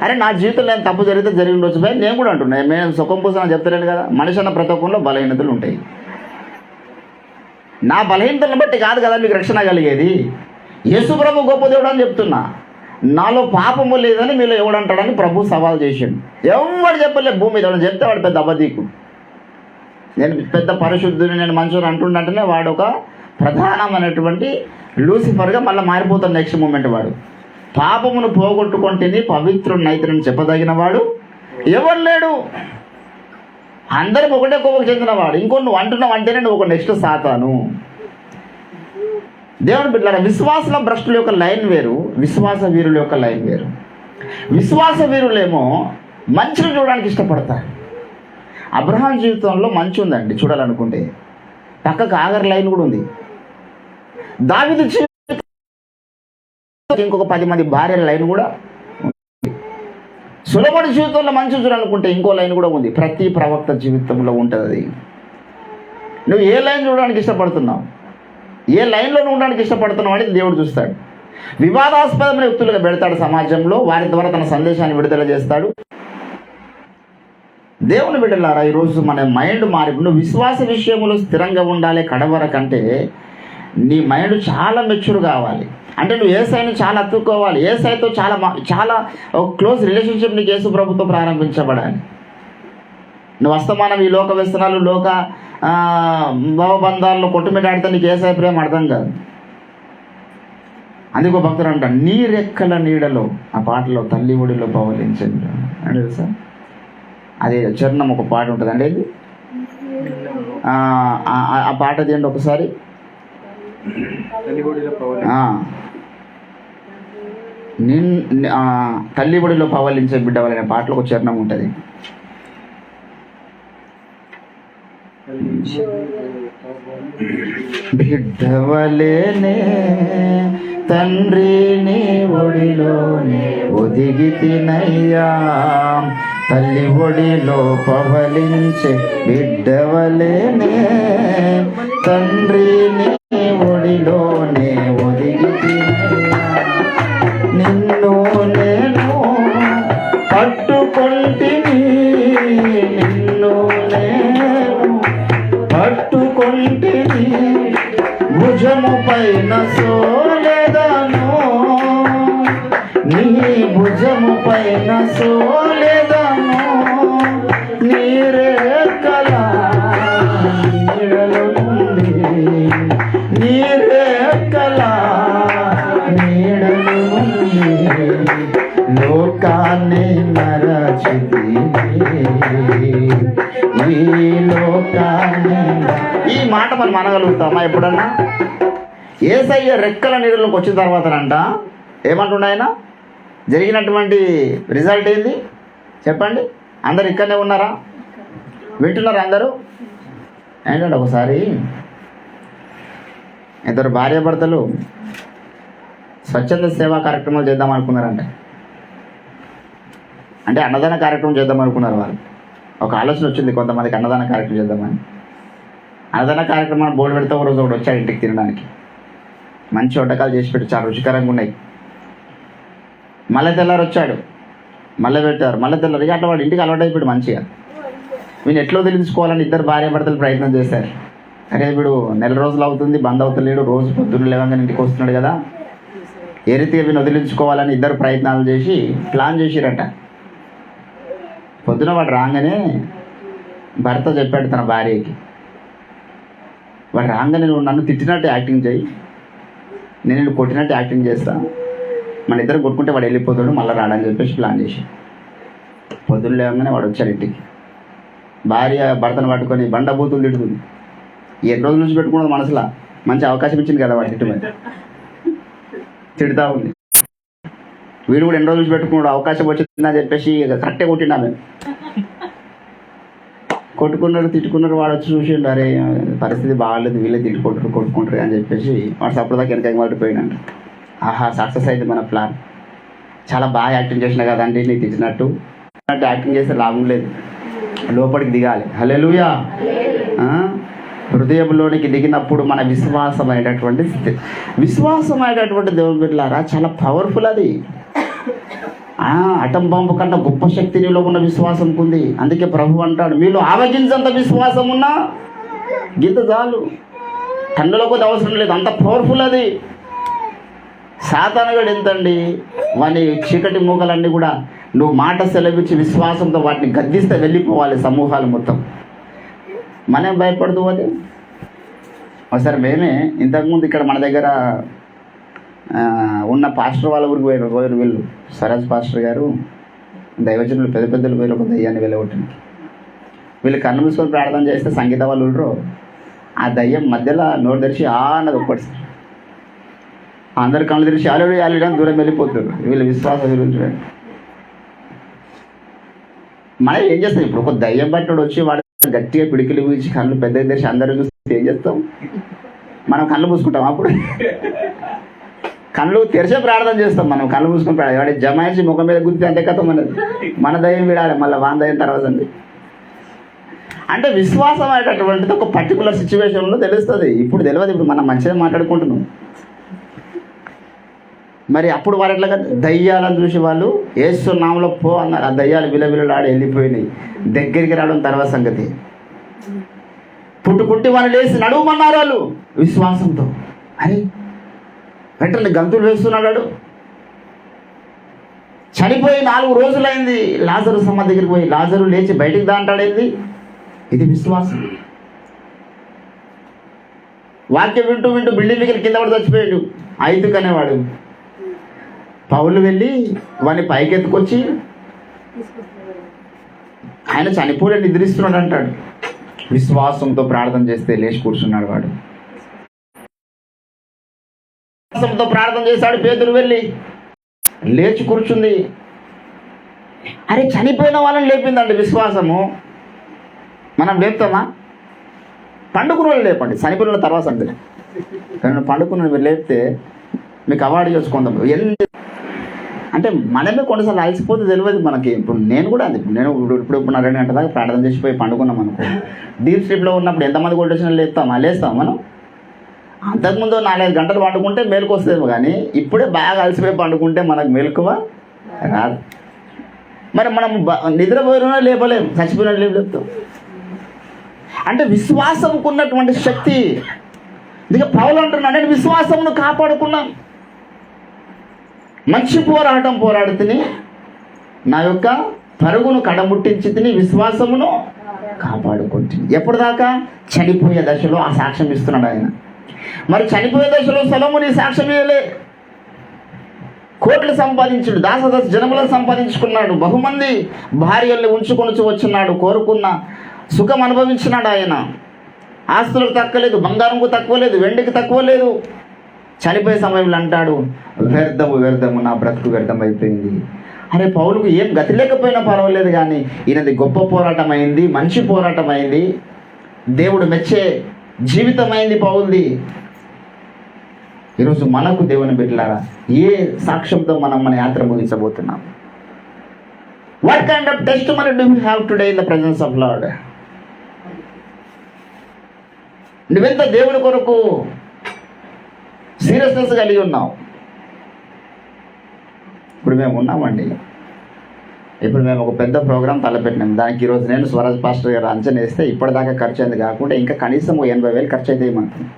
అరే నా జీవితంలో నేను తప్పు జరిగితే జరిగి ఉండొచ్చు భయ, నేను కూడా అంటున్నాను. నేను సుఖం పూసని చెప్తలేను కదా. మనిషి అన్న ప్రతి ఒక్కరిలో బలహీనతలు ఉంటాయి. నా బలహీనతలను బట్టి కాదు కదా మీకు రక్షణ కలిగేది. యేసు ప్రభు గొప్ప దేవుడు అని చెప్తున్నా. నాలో పాపము లేదని మీలో ఎవడంటాడని ప్రభు సవాల్ చేసిండు. ఎవడు చెప్పలేదు భూమి మీద. చెప్తే వాడు పెద్ద అబద్ధీకు. నేను పెద్ద పరిశుద్ధుని, నేను మంచోని అంటుండంటేనే వాడు ఒక ప్రధానమైనటువంటి లూసిఫర్గా మళ్ళీ మారిపోతాడు నెక్స్ట్ మూమెంట్. వాడు పాపమును పోగొట్టుకుంటేనే పవిత్రుడిని అయితేనని చెప్పదగిన వాడు ఎవరు లేడు. అందరికి ఒకటే కోపకు చెందినవాడు. ఇంకో నువ్వు అంటున్నావు అంటేనే నువ్వు ఒక నెక్స్ట్ సాతాను. దేవుని బిడ్డలారా, విశ్వాస భ్రష్టుల యొక్క లైన్ వేరు, విశ్వాస వీరుల యొక్క లైన్ వేరు. విశ్వాస వీరులేమో మంచిని చూడడానికి ఇష్టపడతారు. అబ్రహాం జీవితంలో మంచి ఉందండి చూడాలనుకుంటే. పక్కకు ఆగర్ లైన్ కూడా ఉంది. దావీదు ఇంకొక 10 మంది భార్యల లైన్ కూడా ఉంది. సొలొమోను జీవితంలో మంచి చూడాలనుకుంటే ఇంకో లైన్ కూడా ఉంది. ప్రతి ప్రవక్త జీవితంలో ఉంటుంది అది. నువ్వు ఏ లైన్ చూడడానికి ఇష్టపడుతున్నావు, ఏ లైన్లో ఉండడానికి ఇష్టపడుతున్నావు అనేది దేవుడు చూస్తాడు. వివాదాస్పదమైన వ్యక్తులుగా పెడతాడు సమాజంలో. వారి ద్వారా తన సందేశాన్ని విడుదల చేస్తాడు. దేవుని బిడ్డలారా, ఈరోజు మన మైండ్ మారి నువ్వు విశ్వాస విషయంలో స్థిరంగా ఉండాలి. కడవరకంటే నీ మైండ్ చాలా మెచ్యూర్ కావాలి. అంటే నువ్వు ఏసైని చాలా అతుక్కోవాలి. ఏసైతో చాలా క్లోజ్ రిలేషన్షిప్ నీకు యేసు ప్రభుతో ప్రారంభించబడాలి. నువ్వు అస్తమానం ఈ లోక వ్యసనాలు, లోక భావబంధాల్లో కొట్టుమిటాడితే నీకు ఏసై ప్రేమ అర్థం కాదు. అందుకో భక్తుడు అంట, నీ రెక్కల నీడలో, ఆ పాటలో తల్లి ఒడిలో పవలించండి అంటే తెలుసా. అదే చరణం ఒక పాట ఉంటుంది అండి. ఇది ఆ పాట తీయండి ఒకసారి. తల్లి ఒడిలో పవలించే బిడ్డవలనే పాటలో ఒక చరణం ఉంటుంది. బిడ్డవలేనే తండ్రిని ఒడిలోనే ఒదిగితినయ్యా, తల్లి ఒడిలో పవలించే బిడ్డవలేనే తండ్రిని ఒడిలోనే ఒదిగితినయ్యా, నిన్ను నేను పట్టుకొంటిని, నిన్ను నేను పట్టుకొంటిని, భుజము పైన సోలెదను, నీ భుజము పైన సోలెదను, నీరెక్కల నీడలో నుండి, నీరెక్కల నీడలో నుండి లోకాన్ని మరచితిని, ఈ లోకాన్ని. ఈ మాట మనం అనగలుగుతామా ఎప్పుడన్నా? యేసయ్య రెక్కల నీడలోకి వచ్చిన తర్వాతనంట ఏమంటుండ ఆయన? జరిగినటువంటి రిజల్ట్ ఏంది చెప్పండి? అందరు ఇక్కడనే ఉన్నారా? వింటున్నారా అందరూ? ఏంటంటే ఒకసారి ఇద్దరు భార్యాభర్తలు స్వచ్ఛంద సేవా కార్యక్రమాలు చేద్దాం అనుకున్నారంట. అంటే అన్నదాన కార్యక్రమం చేద్దాం అనుకున్నారు వాళ్ళు. ఒక ఆలోచన వచ్చింది కొంతమందికి అన్నదాన కార్యక్రమం చేద్దామని. అన్నదాన కార్యక్రమాన్ని బోర్డు పెడితే ఒక రోజు ఒకటి వచ్చాడు ఇంటికి తినడానికి. మంచి వంటకాలు చేసి పెట్టి చాలా రుచికరంగా ఉన్నాయి. మళ్ళీ తెల్లారు వచ్చాడు, మళ్ళీ పెట్టారు, మళ్ళీ తెల్లారు. అట్లా వాడు ఇంటికి అలవాటు అయిపోయాడు మంచిగా. వీళ్ళు ఎట్లా వదిలించుకోవాలని ఇద్దరు భార్యాభర్తలు ప్రయత్నం చేశారు. అరే వీడు 4 రోజులు అవుతుంది బంద్ అవుతలేడు, రోజు పొద్దున్న లేవగానే ఇంటికి వస్తున్నాడు కదా, ఏ రీతిగా వీళ్ళు వదిలించుకోవాలని ఇద్దరు ప్రయత్నాలు చేసి ప్లాన్ చేసిరట. పొద్దున వాడు రాగానే భర్త చెప్పాడు తన భార్యకి, వాడు రాగానే నువ్వు నన్ను తిట్టినట్టు యాక్టింగ్ చేయి, నేను నిన్ను కొట్టినట్టు యాక్టింగ్ చేస్తా, మన ఇద్దరు కొట్టుకుంటే వాడు వెళ్ళిపోతాడు, మళ్ళీ రాడని చెప్పేసి ప్లాన్ చేసి. పొద్దున్న లేవగానే వాడు వచ్చాడు ఇంటికి. భార్య భర్తను పట్టుకొని బండబూతులు తిడుతుంది. 2 రోజుల నుంచి పెట్టుకున్నది మనసులో. మంచి అవకాశం ఇచ్చింది కదా వాడు తిట్టుమని, తిడుతూ ఉంది. వీడు కూడా 2 రోజుల నుంచి పెట్టుకున్నాడు, అవకాశం వచ్చిందని చెప్పేసి కరెక్టే కొట్టినా మేము. కొట్టుకున్నారు తిట్టుకున్నారు. వాడు వచ్చి చూసిండు, అరే పరిస్థితి బాగాలేదు, వీళ్ళే కొట్టుకుంటారు అని చెప్పేసి వాడు అప్పటిదాకా వెనక వాళ్ళు పోయినంట. ఆహా, సక్సెస్ అయింది మన ప్లాన్, చాలా బాగా యాక్టింగ్ చేసిన కదండి, నీకు తిట్టినట్టు యాక్టింగ్ చేస్తే లాభం లేదు, లోపలికి దిగాలి. హల్లెలూయా. హృదయంలోనికి దిగినప్పుడు మన విశ్వాసం అనేటటువంటి దేవుని బిడ్డలారా చాలా పవర్ఫుల్. అది అటం బాంబు కన్నా గొప్ప శక్తి నీలో ఉన్న విశ్వాసం ఉంది. అందుకే ప్రభు అంటాడు, మీలో ఆవగించంత విశ్వాసం ఉన్నా గీత చాలు, కన్నులో కొద్ది అవసరం లేదు, అంత పవర్ఫుల్ అది. సాతానుగాడు ఎంతండి, వాని చీకటి మూగలన్నీ కూడా నువ్వు మాట సెలవిచ్చి విశ్వాసంతో వాటిని గద్దిస్తే వెళ్ళిపోవాలి సమూహాలు మొత్తం. మనం భయపడుతూ అది. ఒకసారి మేమే ఇంతకుముందు ఇక్కడ మన దగ్గర ఉన్న పాస్టర్ వాళ్ళ ఊరికి పోయారు వీళ్ళు, స్వరాజ్ పాస్టర్ గారు, దైవజనులు పెద్ద పెద్దలు పోయారు ఒక దయ్యాన్ని వెళ్ళగొట్టడానికి. వీళ్ళు కన్ను మూసుకొని ప్రార్థన చేస్తే సంగీత వాళ్ళు ఉండరు, ఆ దయ్యం మధ్యలో నోరు తెరిచి అన్నది ఒక్కటి సార్, అందరు కళ్ళు తెరిచి ఆల్రెడీ దూరం వెళ్ళిపోతారు. వీళ్ళు విశ్వాసం గురించి మనం ఏం చేస్తాం? ఇప్పుడు ఒక దయ్యం బట్టడు వచ్చి వాడు గట్టిగా పిడికిలు పీల్చి కళ్ళు పెద్ద తెరిచి అందరూ చూస్తే ఏం చేస్తాం? మనం కళ్ళు మూసుకుంటాం. అప్పుడు కళ్ళు తెరిచే ప్రార్థన చేస్తాం. మనం కళ్ళు మూసుకొని ప్రార్థన, వాడి జమాయించి ముఖం మీద గుర్తి అంటే కథ మన దయ్యం విడాలి, మళ్ళీ వాన్ దయ్యం తర్వాత అండి. అంటే విశ్వాసం అనేటటువంటిది ఒక పర్టికులర్ సిచ్యువేషన్లో తెలుస్తుంది. ఇప్పుడు తెలియదు, ఇప్పుడు మనం మంచిగా మాట్లాడుకుంటున్నాం. మరి అప్పుడు వారు ఎట్లా దయ్యాలను చూసి వాళ్ళు యేసు నామములో పో అన్నారు. ఆ దయ్యాలు విలవిలలాడి వెళ్ళిపోయినాయి. దగ్గరికి రావడం తర్వాత సంగతి. పుట్టుకుంటే వాళ్ళు లేచి నడువమన్నారు వాళ్ళు విశ్వాసంతో. అరే వెంటనే గంతులు వేస్తున్నాడు. చనిపోయి 4 రోజులైంది. లాజరు సమాధి దగ్గరికి పోయి లాజరు లేచి బయటికి దాంటాడేంది? ఇది విశ్వాసం. వాక్యం వింటూ వింటూ బిల్డింగ్ దగ్గర కింద పడి చచ్చిపోయాడు. ఐదుకు అనేవాడు. పౌలు వెళ్ళి వాడిని పైకెత్తుకొచ్చి, ఆయన చనిపోలే నిద్రిస్తున్నాడు అంటాడు. విశ్వాసంతో ప్రార్థన చేస్తే లేచి కూర్చున్నాడు వాడు. విశ్వాసంతో ప్రార్థన చేశాడు. పేతురు వెళ్ళి లేచి కూర్చుంది. అరే చనిపోయిన వాళ్ళని లేపిందండి విశ్వాసము. మనం లేపుతామా? పండుకున్న వాళ్ళు లేపండి, చనిపోయిన తర్వాత అంటే. కానీ పండుకున్న మీరు లేపితే మీకు అవార్డు చేసుకుందాం. అంటే మనమే కొన్నిసార్లు అలసిపోతే తెలియదు మనకి. ఇప్పుడు నేను కూడా అంది, నేను ఇప్పుడు 2 గంటల దాకా ప్రార్థన చేసిపోయి పండుకున్నాం అనుకో, డీప్ స్లీప్లో ఉన్నప్పుడు ఎంతమంది కొట్టేసిన లేస్తాం మనం. అంతకుముందు 4-5 గంటలు పండుకుంటే మేలుకు వస్తుందేమో, కానీ ఇప్పుడే బాగా అలసిపోయి పండుకుంటే మనకు మెలకువ రాదు. మరి మనం నిద్రపోయినా లేపలేము, చచ్చిపోయినా లేపుతాం. అంటే విశ్వాసంకు ఉన్నటువంటి శక్తి. ఇక పౌలు అంటున్నాడు, నేను విశ్వాసమును కాపాడుకున్నాను, మంచి పోరాటం పోరాడుతుని, నా యొక్క పరుగును కడముట్టించి తిని, విశ్వాసమును కాపాడుకుంటుంది. ఎప్పటిదాకా? చనిపోయే దశలో ఆ సాక్ష్యం ఇస్తున్నాడు ఆయన. మరి చనిపోయే దశలో సొలొమోను సాక్ష్యం ఇవ్వలే. కోట్లు సంపాదించుడు, దాసదాస జనములను సంపాదించుకున్నాడు, బహుమంది భార్యల్ని ఉంచుకొని వచ్చున్నాడు, కోరుకున్న సుఖం అనుభవించినాడు ఆయన. ఆస్తులకు తక్కువ లేదు, బంగారంకు తక్కువ లేదు, వెండికి తక్కువ లేదు. చనిపోయే సమయంలో అంటాడు, వ్యర్థము నా బ్రతుకు వ్యర్థం అయిపోయింది. అరే పౌలుకు ఏం గతి లేకపోయినా పర్వాలేదు, కానీ ఈయనది గొప్ప పోరాటం అయింది, మంచి పోరాటం అయింది, దేవుడు మెచ్చే జీవితం అయింది పౌలుది. ఈరోజు మనకు దేవుని బిడ్డలారా ఏ సాక్ష్యంతో మనం మన యాత్ర ముగించబోతున్నాం? What kind of testimony do you have today in the presence of Lord? నువ్వెంత దేవుని కొరకు సీరియస్నెస్ కలిగి ఉన్నావు? ఇప్పుడు మేము ఉన్నామండి. ఇప్పుడు మేము ఒక పెద్ద ప్రోగ్రాం తలపెట్టినాం. దానికి ఈరోజు నేను స్వరాజ్ పాస్టర్ గారు అంచనా వేస్తే ఇప్పటిదాకా ఖర్చు అయింది కాకుండా ఇంకా కనీసం 80,000 ఖర్చు అయితే ఏమంటుంది.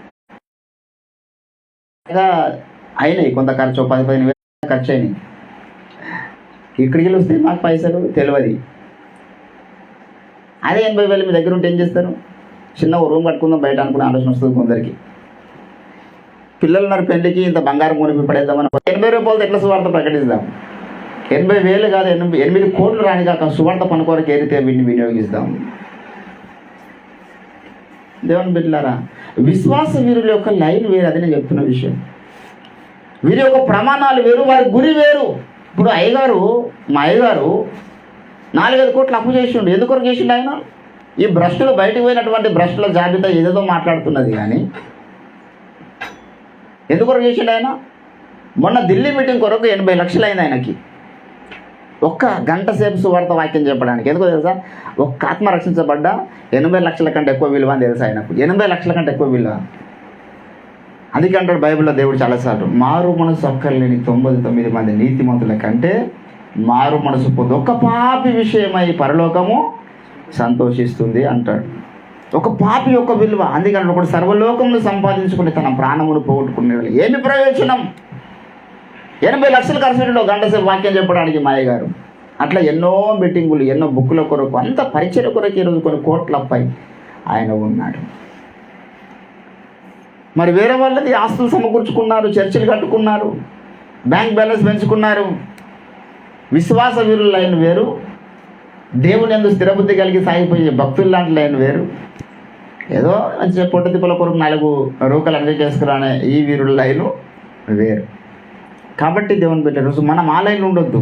అయినాయి కొంత ఖర్చు, 10-15,000 ఖర్చు అయినాయి. ఇక్కడికి వెళ్ళి వస్తే మాకు పైసలు తెలియదు. అదే 80,000 మీ దగ్గర ఉంటే ఏం చేస్తారు? చిన్న రూమ్ కట్టుకుందాం బయట అనుకునే ఆలోచన వస్తుంది కొందరికి. పిల్లలు ఉన్నారు, పెళ్లికి ఇంత బంగారం కొనిపి పడేద్దామని 80 రూపాయలతో ఎట్లా సువార్త ప్రకటిస్తాం? 80,000 కాదు, 8 కోట్లు రాని కాక సువార్త పనుకోరకు ఏ రీతిగా వీటిని వినియోగిస్తాం? దేవుని బిడ్డలారా, విశ్వాస వీరుల యొక్క లైన్ వేరు. అది నేను చెప్తున్న విషయం. వీరి యొక్క ప్రమాణాలు వేరు, వారి గురి వేరు. ఇప్పుడు మా అయ్యగారు 4-5 కోట్లు అప్పు చేసిండు. ఎందుకొరకు చేసిండు ఆయన? ఈ భ్రష్టులు బయటకు పోయినటువంటి భ్రష్టుల జాబితా ఏదేదో మాట్లాడుతున్నది, కానీ ఎందుకొరకు చేసిండు ఆయన? మొన్న ఢిల్లీ మీటింగ్ కొరకు 80 లక్షలు అయింది ఆయనకి, ఒక్క గంట సేపు సువార్త వాక్యం చెప్పడానికి. ఎందుకో తెలుసా? ఒక్క ఆత్మ రక్షించబడ్డ 80 లక్షల కంటే ఎక్కువ విలువ అని తెలుసా ఆయనకు. 80 లక్షల కంటే ఎక్కువ విలువ. అందుకే అంటాడు బైబిల్లో దేవుడు చాలాసార్లు, మారు మనసు అక్కర్లేని 99 మంది నీతిమంతుల కంటే మారు మనసు పొంది ఒక పాపి విషయమై పరలోకము సంతోషిస్తుంది అంటాడు. ఒక పాపి యొక్క విలువ. అందుకని ఒకడు సర్వలోకమును సంపాదించుకుని తన ప్రాణమును పోగొట్టుకునే ఏమి ప్రయోజనం? 80 లక్షలు ఖర్చు పెట్టిన గంట సేపు వాక్యం చెప్పడానికి మాయ గారు. అట్లా ఎన్నో మీటింగులు, ఎన్నో బుక్కుల కొరకు, అంత పరిచయ కొరకు ఈరోజు కొన్ని కోట్లపై ఆయన ఉన్నాడు. మరి వేరే వాళ్ళది ఆస్తులు సమకూర్చుకున్నారు, చర్చిలు కట్టుకున్నారు, బ్యాంక్ బ్యాలెన్స్ పెంచుకున్నారు. విశ్వాస వీరుల లైన్ వేరు, దేవుని యందు స్థిరబుద్ధి కలిగి సాగిపోయే భక్తులు లాంటి లైన్ వేరు. ఏదో మంచిగా పొట్ట తిప్పల కొరకు 4 రూకలు అన్ని చేసుకురానే ఈ వీరుల లైను వేరు. కాబట్టి దేవుని బిడ్డ రోజు మనం ఆ లైన్ ఉండొద్దు.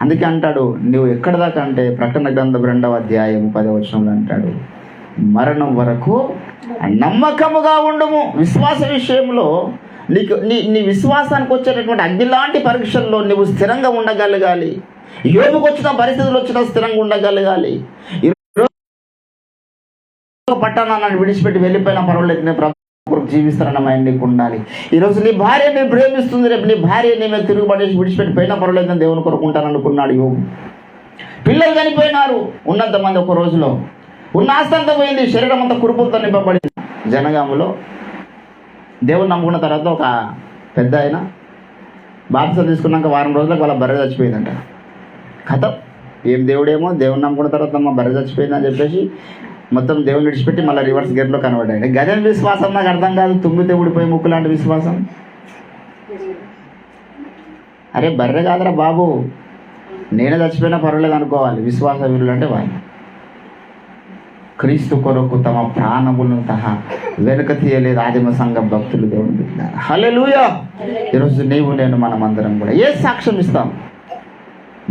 అందుకే అంటాడు, నువ్వు ఎక్కడ దాకా అంటే ప్రకటన గ్రంథం 2వ అధ్యాయం 10వ వచనంలో అంటాడు, మరణం వరకు నమ్మకముగా ఉండము. విశ్వాస విషయంలో నీకు నీ విశ్వాసానికి వచ్చేటటువంటి అగ్ని లాంటి పరీక్షల్లో నువ్వు స్థిరంగా ఉండగలగాలి. యోబుకు వచ్చిన పరిస్థితులు వచ్చినా స్థిరంగా ఉండగలగాలి. పట్టణాన్ని విడిచిపెట్టి వెళ్ళిపోయినా పర్వాలేదు, నేను ప్రభు జీవిస్తానన్న మైండ్ నీకు ఉండాలి. ఈరోజు నీ భార్య నేను ప్రేమిస్తుంది, రేపు నీ భార్య నీ మీద తిరుగుబడేసి విడిచిపెట్టి పోయినా పర్వాలేదు, నేను దేవుని కొరకు అనుకున్నాడు యోబు. పిల్లలు చనిపోయినారు ఉన్నంతమంది ఒక రోజులో, ఉన్న ఆస్తి అంతా పోయింది, శరీరం అంతా కురుపులతో నింపబడింది. జనగాములో దేవుని నమ్ముకున్న తర్వాత ఒక పెద్ద ఆయన బాప్తిసం తీసుకున్నాక వారం రోజులకు వాళ్ళ బర్రె చచ్చిపోయిందంట. కథ ఏం దేవుడేమో దేవుని నమ్ముకున్న తర్వాత మా బర్రె చచ్చిపోయిందని చెప్పేసి మొత్తం దేవుని విడిచిపెట్టి మళ్ళీ రివర్స్ గేట్లో కన్వర్ట్ అయ్యాడు. గజం విశ్వాసం నాకు అర్థం కాదు. తుమ్మితే ఊడిపోయి ముక్కు లాంటి విశ్వాసం. అరే బర్రె కాదురా బాబు, నేనే చచ్చిపోయినా పర్వాలేదు అనుకోవాలి. విశ్వాస వీరులు అంటే వాళ్ళు క్రీస్తు కొరకు తమ ప్రాణములను వెనుక తీయలేదు ఆదిమ సంఘ భక్తులు. దేవుని బిడ్డలారా, హల్లెలూయా. ఈరోజు నీవు నేను మనమందరం కూడా ఏ సాక్ష్యం ఇస్తాం?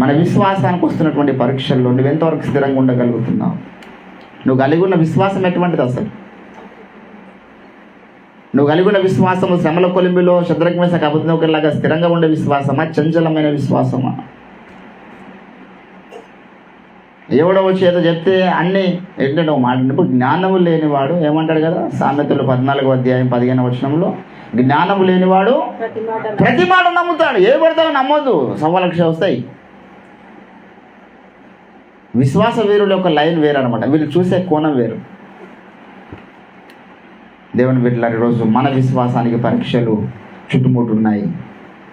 మన విశ్వాసానికి వస్తున్నటువంటి పరీక్షల్లో నువ్వు ఎంతవరకు స్థిరంగా ఉండగలుగుతున్నావు? నువ్వు కలిగి ఉన్న విశ్వాసం ఎటువంటిది? అసలు నువ్వు కలిగి ఉన్న విశ్వాసము శ్రమల కొలిమిలో శద్రక్ మేషక్ అబేద్నెగోలాగా స్థిరంగా ఉండే విశ్వాసమా, చంచలమైన విశ్వాసమా? ఎవడో వచ్చి ఏదో చెప్తే అన్నీ ఏంటంటే ఒక మాట, ఇప్పుడు జ్ఞానము లేనివాడు ఏమంటాడు కదా, సామెతలు 14వ అధ్యాయం 15వ వచనంలో, జ్ఞానము లేనివాడు ప్రతి మాట నమ్ముతాడు. ఏ పడతావో నమ్మొద్దు, 1.25 లక్షలు వస్తాయి. విశ్వాస వీరుల యొక్క లైన్ వేరు అనమాట, వీళ్ళు చూసే కోణం వేరు. దేవుని బిడ్డలారా, ఈరోజు మన విశ్వాసానికి పరీక్షలు చుట్టుముట్టున్నాయి.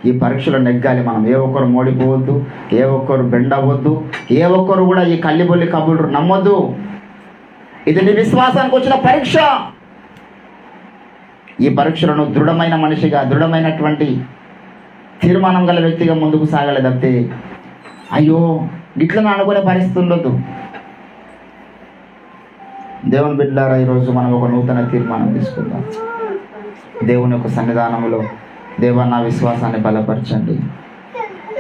ఈ పరీక్షలు నెగ్గాలి మనం. ఏ ఒక్కరు మోడిపోవద్దు, ఏ ఒక్కరు బెండ్ అవ్వద్దు, ఏ ఒక్కరు కూడా ఈ కల్లిబొల్లి కబుర్లు నమ్మొద్దు. ఇది నీ విశ్వాసానికి వచ్చిన పరీక్ష. ఈ పరీక్షలను దృఢమైన మనిషిగా, దృఢమైనటువంటి తీర్మానం గల వ్యక్తిగా ముందుకు సాగాలి తప్పితే అయ్యో ఇట్లా అనుకునే పరిస్థితి ఉండొద్దు. దేవుని బిడ్డలారా, ఈరోజు మనం ఒక నూతన తీర్మానం తీసుకుందాం. దేవుని యొక్క సన్నిధానంలో, దేవా నా విశ్వాసాన్ని బలపరచండి,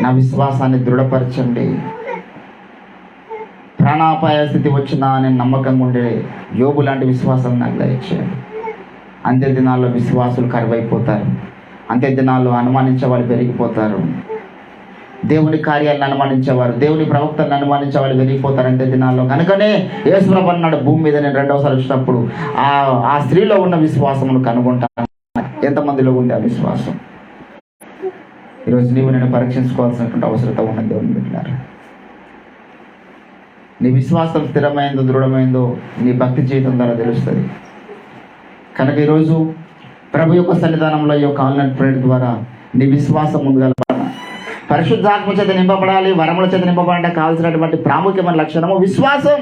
నా విశ్వాసాన్ని దృఢపరచండి. ప్రాణాపాయ స్థితి వచ్చినా నేను నమ్మకంగా ఉండే యోబు లాంటి విశ్వాసం నాకు దయచేయండి. అంత్య దినాల్లో విశ్వాసులు కరువైపోతారు. అంత్య దినాల్లో అనుమానించే వాళ్ళు పెరిగిపోతారు. దేవుని కార్యాలను అనుమానించేవారు, దేవుని ప్రవక్తలను అనుమానించే వాళ్ళు పెరిగిపోతారు అంత్య దినాల్లో. కనుకనే యేసుప్రభు అన్నాడు, భూమి మీద నేను 2వసారి వచ్చినప్పుడు ఆ స్త్రీలో ఉన్న విశ్వాసమును కనుగొంటాను. ఎంతమందిలో ఉంది ఆ విశ్వాసం? ఈరోజు నీవు నేను పరీక్షించుకోవాల్సినటువంటి అవసరత ఉన్నది. దేవుని బిడ్డలారా, నీ విశ్వాసం స్థిరమైందో దృఢమైందో నీ భక్తి జీవితం ద్వారా తెలుస్తుంది. కనుక ఈరోజు ప్రభు యొక్క సన్నిధానంలో ఈ యొక్క ఆన్లైన్ ప్రేయర్ ద్వారా నీ విశ్వాసం ముందుగా పరిశుద్ధాత్మ చేత నింపబడాలి, వరముల చేత నింపబడాలంటే కావాల్సినటువంటి ప్రాముఖ్యమైన లక్షణము విశ్వాసం.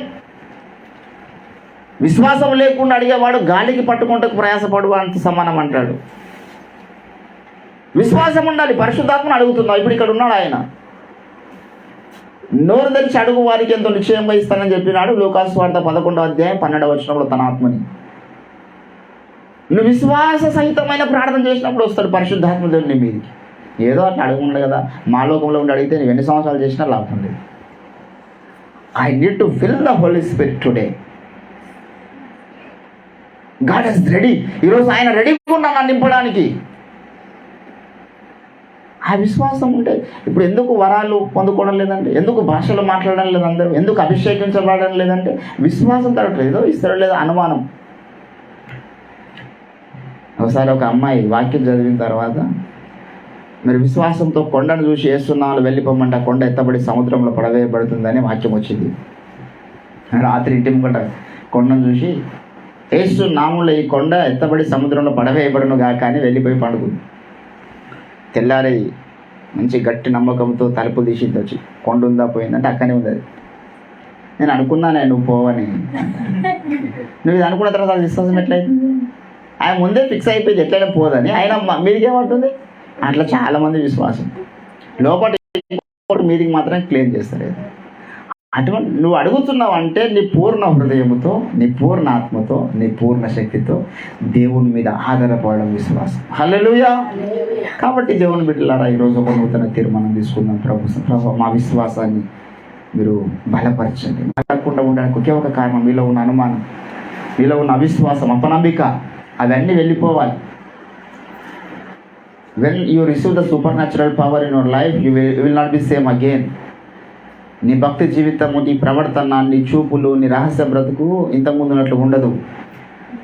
విశ్వాసం లేకుండా అడిగేవాడు గాలికి పట్టుకుంటూ ప్రయాసపడు అంత సమానం అంటాడు. విశ్వాసం ఉండాలి. పరిశుద్ధాత్మను అడుగుతున్నావు. ఇప్పుడు ఇక్కడ ఉన్నాడు ఆయన. నోరు తెరిచి అడుగు వారికి ఎంతో నిశ్చయంగా ఇస్తానని చెప్పినాడు. లూకాసు వార్త 11వ అధ్యాయం 12వ వచనంలో తన ఆత్మని. నువ్వు విశ్వాస సహితమైన ప్రార్థన చేసినప్పుడు వస్తాడు పరిశుద్ధాత్మ దేవుడు నీ మీదకి. ఏదో అట్లా అడగండి కదా, మా లోకంలో ఉండి అడిగితే నువ్వు ఎన్ని సంవత్సరాలు చేసినా లాభం లేదు. I need to fill the Holy Spirit today. God is ready. ఈరోజు ఆయన రెడీగా ఉన్నాను నింపడానికి. ఆ విశ్వాసం ఉంటే ఇప్పుడు ఎందుకు వరాలు పొందుకోవడం లేదంటే, ఎందుకు భాషలు మాట్లాడడం లేదు, అందరూ ఎందుకు అభిషేకించబడడం లేదంటే విశ్వాసం తరగట్లేదు, ఇస్తారో లేదో అనుమానం. ఒకసారి ఒక అమ్మాయి వాక్యం చదివిన తర్వాత, మీరు విశ్వాసంతో కొండను చూసి వేస్తున్నాను వెళ్ళిపోమంటే ఆ కొండ ఎత్తబడి సముద్రంలో పడవేయబడుతుందని వాక్యం వచ్చింది. రాత్రి ఇంటి ముంగట కొండను చూసి ఏసు నామంలో ఈ కొండ ఎత్తబడి సముద్రంలో పడవేయబడును గాక అని వెళ్ళిపోయి పండుకుంది. తెల్లారి మంచి గట్టి నమ్మకంతో తలుపు తీసింది, వచ్చి కొండ ఉందా పోయిందంటే అక్కనే ఉంది. అది నేను అనుకున్నానే నువ్వు పోవని. నువ్వు ఇది అనుకున్న తర్వాత అది విశ్వాసం ఎట్లయితుంది? ఆయన ముందే ఫిక్స్ అయిపోయింది ఎట్లయినా పోదని. ఆయన మీదికేమంటుంది? అట్లా చాలామంది విశ్వాసం లోపల మీదికి మాత్రం క్లెయిమ్ చేస్తారు. అటువంటి నువ్వు అడుగుతున్నావు అంటే నీ పూర్ణ హృదయముతో, నీ పూర్ణ ఆత్మతో, నీ పూర్ణ శక్తితో దేవుని మీద ఆధారపడడం విశ్వాసం. హల్లెలూయా. కాబట్టి దేవుని బిడ్డలారా, ఈరోజు ఒక నూతన తీర్మానం తీసుకుందాం. ప్రభు మా విశ్వాసాన్ని మీరు బలపరచండి. బలపడకుండా ఉండడానికి ఒకే ఒక కారణం, మీలో ఉన్న అనుమానం, మీలో ఉన్న అవిశ్వాసం, అపనమ్మిక, అవన్నీ వెళ్ళిపోవాలి. When you receive the supernatural power in your life, you will not be same again. నీ భక్తి జీవితము, నీ ప్రవర్తన, నీ చూపులు, నీ రహస్య బ్రతుకు ఇంతకుముందు ఉన్నట్లు ఉండదు.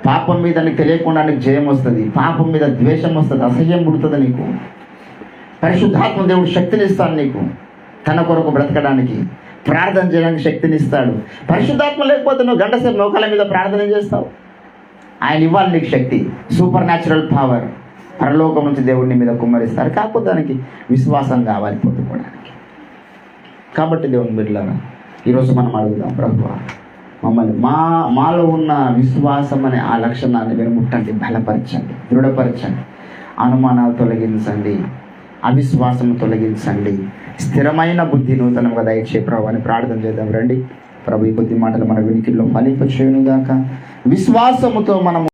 పాపం మీద నీకు తెలియకుండా నీకు జయం వస్తుంది, పాపం మీద ద్వేషం వస్తుంది, అసహ్యం పుడుతుంది నీకు. పరిశుద్ధాత్మ దేవుడు శక్తిని ఇస్తాడు నీకు, తన కొరకు బ్రతకడానికి, ప్రార్థన చేయడానికి శక్తిని ఇస్తాడు. పరిశుద్ధాత్మ లేకపోతే నువ్వు గంట సేపు మోకాళ్ళ మీద ప్రార్థన చేస్తావు. ఆయన ఇవ్వాలి నీకు శక్తి, సూపర్ న్యాచురల్ పవర్ పరలోకం నుంచి దేవుడిని మీద కుమ్మరిస్తారు. కాకపోతే దానికి విశ్వాసం కావాలి పొందుకోవడానికి. కాబట్టి దేవుని బిడ్డలారా, ఈరోజు మనం అడుగుదాం, ప్రభువా మమ్మల్ని మాలో ఉన్న విశ్వాసం అనే ఆ లక్షణాన్ని మీరు ముట్టండి, బలపరచండి, దృఢపరచండి, అనుమానాలు తొలగించండి, అవిశ్వాసం తొలగించండి, స్థిరమైన బుద్ధి నూతనంగా దయచే ప్రభు అని ప్రార్థన చేద్దాం. రండి. ప్రభు ఈ బుద్ధి మాటలు మన వినికిల్లో ఫలింపచేయును గాక. విశ్వాసముతో మనము